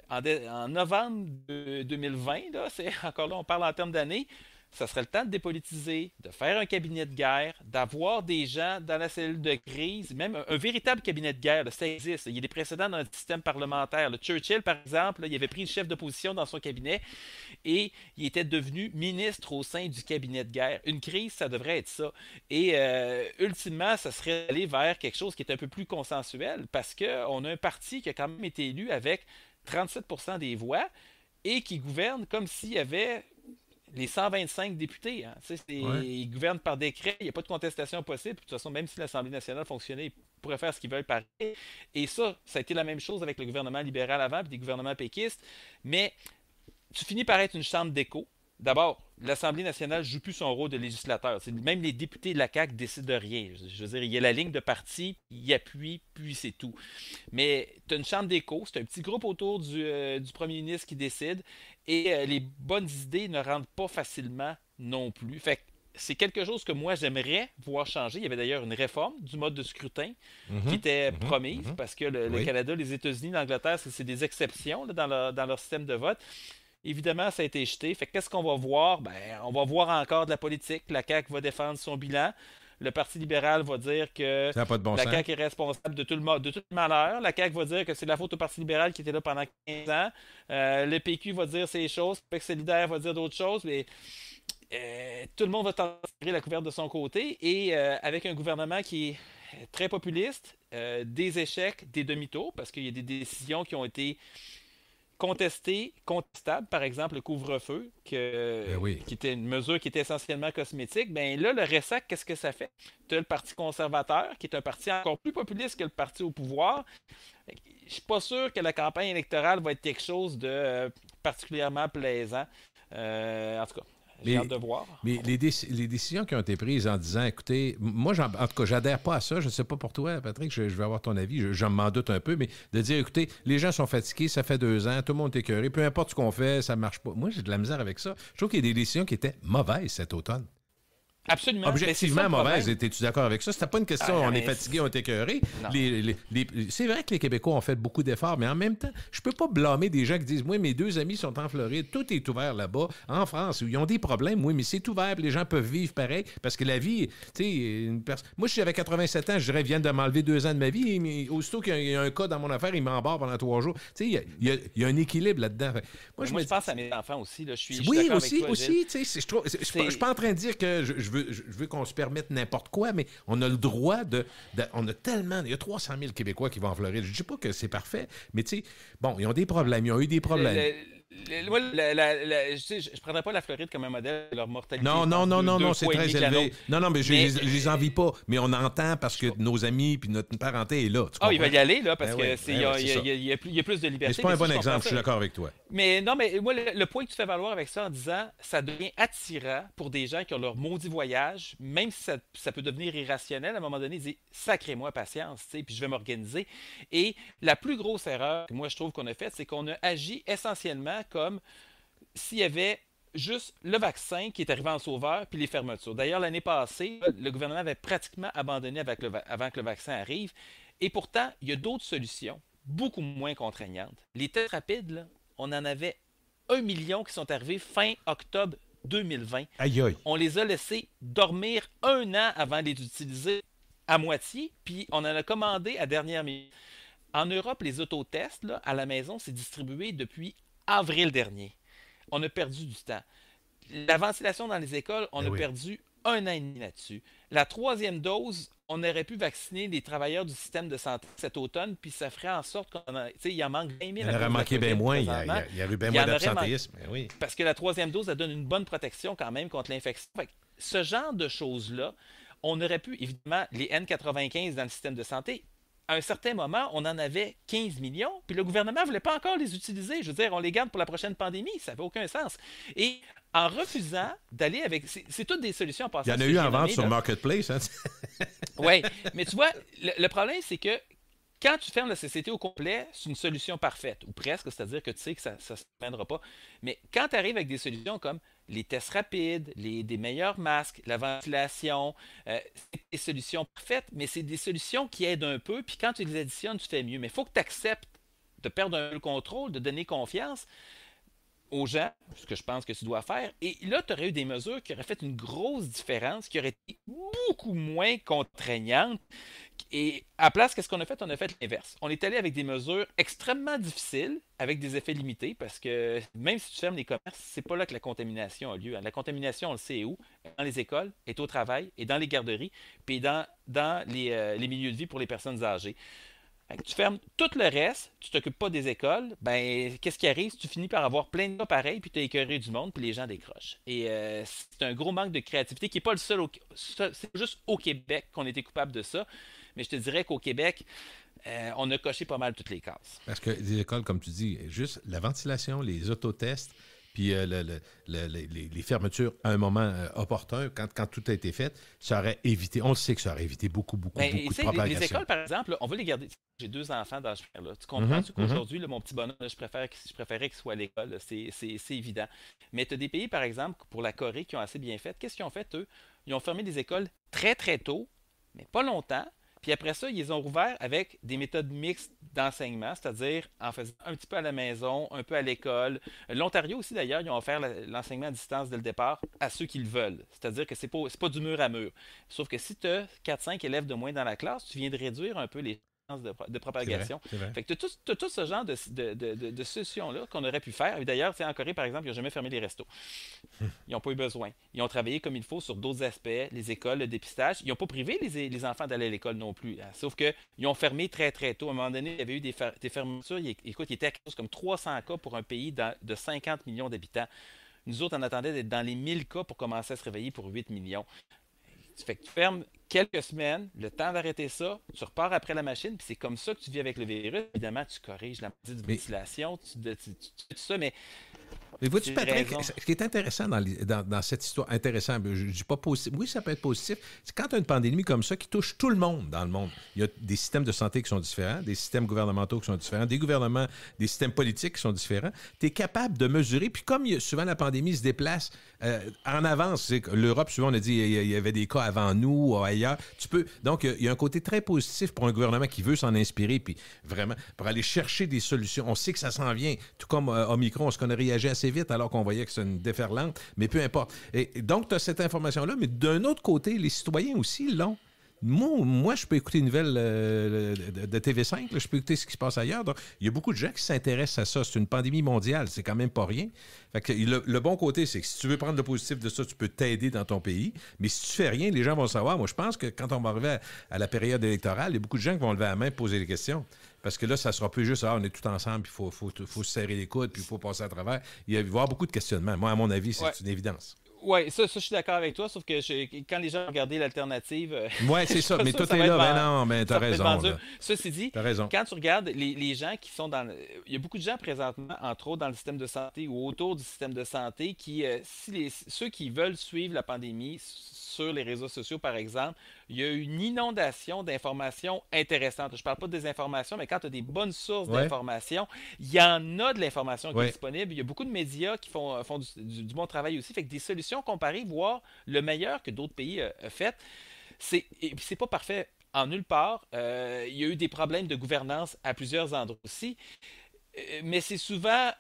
en novembre 2020, là, encore là, on parle en termes d'années, ça serait le temps de dépolitiser, de faire un cabinet de guerre, d'avoir des gens dans la cellule de crise, même un véritable cabinet de guerre, là, ça existe. Il y a des précédents dans le système parlementaire. Le Churchill, par exemple, là, il avait pris le chef d'opposition dans son cabinet et il était devenu ministre au sein du cabinet de guerre. Une crise, ça devrait être ça. Et ultimement, ça serait aller vers quelque chose qui est un peu plus consensuel parce qu'on a un parti qui a quand même été élu avec 37% des voix et qui gouverne comme s'il y avait les 125 députés. Hein. Ils gouvernent par décret, il n'y a pas de contestation possible. De toute façon, même si l'Assemblée nationale fonctionnait, ils pourraient faire ce qu'ils veulent pareil. Et ça a été la même chose avec le gouvernement libéral avant, puis des gouvernements péquistes. Mais tu finis par être une chambre d'écho. D'abord, l'Assemblée nationale ne joue plus son rôle de législateur. Même les députés de la CAQ décident de rien. Je veux dire, il y a la ligne de parti, il appuie, puis c'est tout. Mais tu as une chambre d'écho, c'est un petit groupe autour du premier ministre qui décide, et les bonnes idées ne rentrent pas facilement non plus. Fait que c'est quelque chose que moi j'aimerais voir changer. Il y avait d'ailleurs une réforme du mode de scrutin qui était promise, parce que le Canada, les États-Unis, l'Angleterre, c'est des exceptions là, dans leur système de vote. Évidemment, ça a été jeté. Fait qu'est-ce qu'on va voir? On va voir encore de la politique. La CAQ va défendre son bilan. Le Parti libéral va dire que la CAQ est responsable de tout le malheur. La CAQ va dire que c'est la faute au Parti libéral qui était là pendant 15 ans. Le PQ va dire ces choses. Le PQ solidaire va dire d'autres choses. Mais tout le monde va tirer la couverte de son côté. Et avec un gouvernement qui est très populiste, des échecs, des demi-tours, parce qu'il y a des décisions qui ont été contestable, par exemple le couvre-feu, qui était une mesure qui était essentiellement cosmétique, bien là, le RESAC, qu'est-ce que ça fait? Tu as le Parti conservateur, qui est un parti encore plus populiste que le parti au pouvoir. Je suis pas sûr que la campagne électorale va être quelque chose de particulièrement plaisant. En tout cas, j'ai hâte de voir. Mais les décisions qui ont été prises en disant, écoutez, moi, en tout cas, j'adhère pas à ça. Je ne sais pas pour toi, Patrick, je vais avoir ton avis. Je m'en doute un peu, mais de dire, écoutez, les gens sont fatigués, ça fait 2 ans, tout le monde est écœuré, peu importe ce qu'on fait, ça ne marche pas. Moi, j'ai de la misère avec ça. Je trouve qu'il y a des décisions qui étaient mauvaises cet automne. Absolument. Objectivement mauvaise. Es-tu d'accord avec ça? C'était pas une question on est fatigué, on est écœuré. C'est vrai que les Québécois ont fait beaucoup d'efforts, mais en même temps, je peux pas blâmer des gens qui disent, moi, mes 2 amis sont en Floride, tout est ouvert là-bas, en France, où ils ont des problèmes, oui, mais c'est ouvert, les gens peuvent vivre pareil, parce que la vie, tu sais, moi, si j'avais 87 ans, je dirais, viennent de m'enlever 2 ans de ma vie, mais aussitôt qu'il y a un cas dans mon affaire, ils m'embarquent pendant 3 jours. Tu sais, il y a un équilibre là-dedans. Moi, je pense à mes enfants aussi. Là. Je suis oui, d'accord aussi, avec toi, tu sais, je suis pas en train de dire que je veux qu'on se permette n'importe quoi, mais on a le droit on a tellement... Il y a 300 000 Québécois qui vont en Floride. Je dis pas que c'est parfait, mais tu sais, bon, ils ont des problèmes, ils ont eu des problèmes. Moi, je ne prendrais pas la Floride comme un modèle de leur mortalité. Non, c'est très élevé. Non, mais je les envie pas. Mais on entend parce que nos amis puis notre parenté est là. Il va y aller, là, parce qu'il y a plus de liberté. Mais c'est pas un bon exemple, je suis d'accord avec toi. Mais non, mais moi, le point que tu fais valoir avec ça en disant, ça devient attirant pour des gens qui ont leur maudit voyage, même si ça peut devenir irrationnel, à un moment donné, ils disent, sacrez-moi patience, puis je vais m'organiser. Et la plus grosse erreur que moi, je trouve qu'on a faite, c'est qu'on a agi essentiellement comme s'il y avait juste le vaccin qui est arrivé en sauveur, puis les fermetures. D'ailleurs, l'année passée, le gouvernement avait pratiquement abandonné avant que le vaccin arrive. Et pourtant, il y a d'autres solutions, beaucoup moins contraignantes. Les tests rapides, là, on en avait 1 million qui sont arrivés fin octobre 2020. Aïe, aïe. On les a laissés dormir 1 an avant de les utiliser à moitié, puis on en a commandé à dernière minute. En Europe, les autotests là, à la maison, c'est distribué depuis avril dernier. On a perdu du temps. La ventilation dans les écoles, on Eh a oui. perdu 1 an et demi là-dessus. La troisième dose, on aurait pu vacciner les travailleurs du système de santé cet automne, puis ça ferait en sorte qu'il en manque 20 Il 000 en à aurait cause de la manqué bien COVID moins. présentement. Il y aurait eu bien Il y moins en aurait manqué. d'absentéisme. Eh oui. Parce que la troisième dose, elle donne une bonne protection quand même contre l'infection. Fait que ce genre de choses-là, on aurait pu, évidemment, les N95 dans le système de santé, à un certain moment, on en avait 15 millions, puis le gouvernement ne voulait pas encore les utiliser. Je veux dire, on les garde pour la prochaine pandémie, ça n'avait aucun sens. Et en refusant d'aller avec... C'est toutes des solutions en Il passant. y en a ce que eu j'ai en vente nommé, sur là. Marketplace. Hein? Oui, mais tu vois, le problème, c'est que quand tu fermes la société au complet, c'est une solution parfaite, ou presque, c'est-à-dire que tu sais que ça ne se plaindra pas. Mais quand tu arrives avec des solutions comme les tests rapides, des meilleurs masques, la ventilation, c'est des solutions parfaites, mais c'est des solutions qui aident un peu, puis quand tu les additionnes, tu fais mieux. Mais il faut que tu acceptes de perdre un peu le contrôle, de donner confiance aux gens, ce que je pense que tu dois faire. Et là, tu aurais eu des mesures qui auraient fait une grosse différence, qui auraient été beaucoup moins contraignantes. Et à la place, qu'est-ce qu'on a fait? On a fait l'inverse. On est allé avec des mesures extrêmement difficiles, avec des effets limités, parce que même si tu fermes les commerces, c'est pas là que la contamination a lieu. La contamination, on le sait où? Dans les écoles, est au travail, et dans les garderies, puis dans les milieux de vie pour les personnes âgées. Fait que tu fermes tout le reste, tu t'occupes pas des écoles, ben qu'est-ce qui arrive? Tu finis par avoir plein de cas pareils, puis tu as écœuré du monde, puis les gens décrochent. Et c'est un gros manque de créativité qui n'est pas le seul c'est juste au Québec qu'on était coupable de ça. Mais je te dirais qu'au Québec, on a coché pas mal toutes les cases. Parce que les écoles, comme tu dis, juste la ventilation, les autotests, puis les fermetures à un moment opportun, quand tout a été fait, ça aurait évité, on le sait que ça aurait évité beaucoup Ben, de tu sais, propagation. les écoles, par exemple, là, on va les garder. J'ai 2 enfants dans ce là. Tu comprends-tu qu'aujourd'hui, là, mon petit bonhomme, là, je préférais qu'il soit à l'école. Là. C'est évident. Mais tu as des pays, par exemple, pour la Corée, qui ont assez bien fait. Qu'est-ce qu'ils ont fait, eux? Ils ont fermé des écoles très, très tôt, mais pas longtemps. Puis après ça, ils les ont rouverts avec des méthodes mixtes d'enseignement, c'est-à-dire en faisant un petit peu à la maison, un peu à l'école. L'Ontario aussi, d'ailleurs, ils ont offert l'enseignement à distance dès le départ à ceux qui le veulent. C'est-à-dire que c'est pas du mur à mur. Sauf que si tu as 4-5 élèves de moins dans la classe, tu viens de réduire un peu les chances de propagation. C'est vrai. Fait que tu as tout ce genre de solutions-là qu'on aurait pu faire. Et d'ailleurs, en Corée, par exemple, ils n'ont jamais fermé les restos. Ils n'ont pas eu besoin. Ils ont travaillé comme il faut sur d'autres aspects, les écoles, le dépistage. Ils n'ont pas privé les enfants d'aller à l'école non plus. Hein. Sauf qu'ils ont fermé très, très tôt. À un moment donné, il y avait eu des fermetures. Écoute, il était à quelque chose comme 300 cas pour un pays de 50 millions d'habitants. Nous autres, on attendait d'être dans les 1000 cas pour commencer à se réveiller pour 8 millions. Fait que tu fermes quelques semaines, le temps d'arrêter ça, tu repars après la machine, puis c'est comme ça que tu vis avec le virus. Évidemment, tu corriges la maladie de Mais ventilation, tu fais tout ça, mais Mais vois-tu, c'est Patrick, raison. ce qui est intéressant dans cette histoire, intéressant, je ne dis pas positif, oui, ça peut être positif, c'est quand tu as une pandémie comme ça qui touche tout le monde dans le monde. Il y a des systèmes de santé qui sont différents, des systèmes gouvernementaux qui sont différents, des gouvernements, des systèmes politiques qui sont différents. Tu es capable de mesurer, puis comme souvent la pandémie se déplace en avance, c'est que l'Europe, souvent on a dit il y avait des cas avant nous ou ailleurs, donc il y a un côté très positif pour un gouvernement qui veut s'en inspirer, puis vraiment, pour aller chercher des solutions. On sait que ça s'en vient, tout comme Omicron, on a réagi assez vite alors qu'on voyait que c'est une déferlante, mais peu importe. Et donc, tu as cette information-là, mais d'un autre côté, les citoyens aussi l'ont. Moi, je peux écouter une nouvelle de TV5, là, je peux écouter ce qui se passe ailleurs. Donc, il y a beaucoup de gens qui s'intéressent à ça. C'est une pandémie mondiale, c'est quand même pas rien. Fait que le bon côté, c'est que si tu veux prendre le positif de ça, tu peux t'aider dans ton pays. Mais si tu fais rien, les gens vont le savoir. Moi, je pense que quand on va arriver à la période électorale, il y a beaucoup de gens qui vont lever la main et poser des questions. Parce que là, ça sera plus juste, on est tout ensemble, puis il faut se serrer les coudes, puis il faut passer à travers. Il va y avoir beaucoup de questionnements. Moi, à mon avis, c'est Ouais. une évidence. Oui, ça, je suis d'accord avec toi, sauf que quand les gens ont regardé l'alternative, Oui, c'est je suis ça. pas Mais sûr toi, que ça t'es va là. être Ben non, ben ça t'as va être raison. vendu. Là. Ceci dit, T'as raison. quand tu regardes les gens qui sont il y a beaucoup de gens présentement, entre autres dans le système de santé ou autour du système de santé, qui, ceux qui veulent suivre la pandémie sur les réseaux sociaux, par exemple, il y a une inondation d'informations intéressantes. Je ne parle pas de désinformation, mais quand tu as des bonnes sources d'informations, il y en a de l'information qui est disponible. Il y a beaucoup de médias qui font du bon travail aussi. Fait que des solutions comparées, voire le meilleur que d'autres pays ont fait. Et puis, c'est pas parfait en nulle part. Il y a eu des problèmes de gouvernance à plusieurs endroits aussi. Mais c'est souvent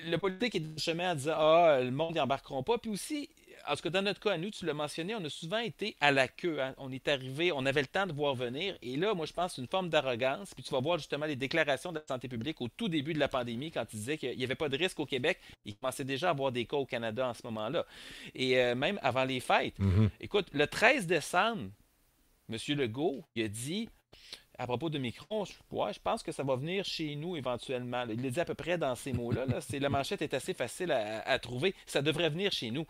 le politique est dans le chemin en disant le monde n'y embarqueront pas. Puis aussi, en tout cas, dans notre cas, à nous, tu l'as mentionné, on a souvent été à la queue. Hein. On est arrivé, on avait le temps de voir venir. Et là, moi, je pense que c'est une forme d'arrogance. Puis tu vas voir justement les déclarations de la santé publique au tout début de la pandémie, quand ils disaient qu'il n'y avait pas de risque au Québec. Ils commençaient déjà à avoir des cas au Canada en ce moment-là. Et même avant les fêtes. Écoute, le 13 décembre, M. Legault, il a dit, à propos de Micron, je pense que ça va venir chez nous éventuellement. Il l'a dit à peu près dans ces mots-là. La manchette est assez facile à trouver. Ça devrait venir chez nous.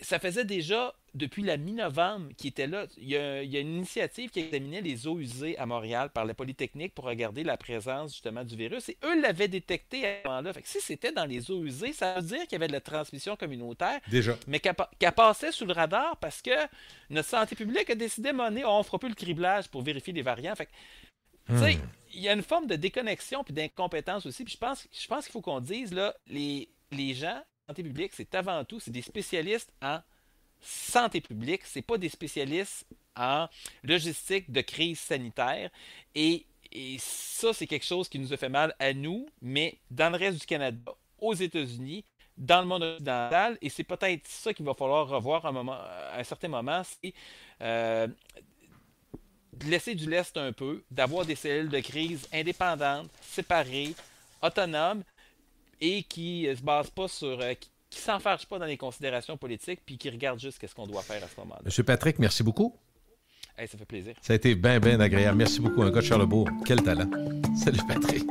Ça faisait déjà, depuis la mi-novembre, qu'il était là. Il y a une initiative qui examinait les eaux usées à Montréal par la Polytechnique pour regarder la présence justement du virus. Et eux l'avaient détecté à ce moment-là. Fait que si c'était dans les eaux usées, ça veut dire qu'il y avait de la transmission communautaire. Déjà. Mais qu'elle passait sous le radar parce que notre santé publique a décidé, on ne fera plus le criblage pour vérifier les variants. Fait que, tu sais, il y a une forme de déconnexion puis d'incompétence aussi. Puis je pense qu'il faut qu'on dise, là, les gens, santé publique, c'est avant tout, c'est des spécialistes en santé publique, c'est pas des spécialistes en logistique de crise sanitaire. Et ça, c'est quelque chose qui nous a fait mal à nous, mais dans le reste du Canada, aux États-Unis, dans le monde occidental, et c'est peut-être ça qu'il va falloir revoir à un certain moment, c'est de laisser du lest un peu, d'avoir des cellules de crise indépendantes, séparées, autonomes, et qui ne se basent pas sur... qui ne s'enfargent pas dans les considérations politiques, puis qui regardent juste ce qu'on doit faire à ce moment-là. Monsieur Patrick, merci beaucoup. Hey, ça fait plaisir. Ça a été bien agréable. Merci beaucoup. Un gars de Charlebourg. Quel talent. Salut, Patrick.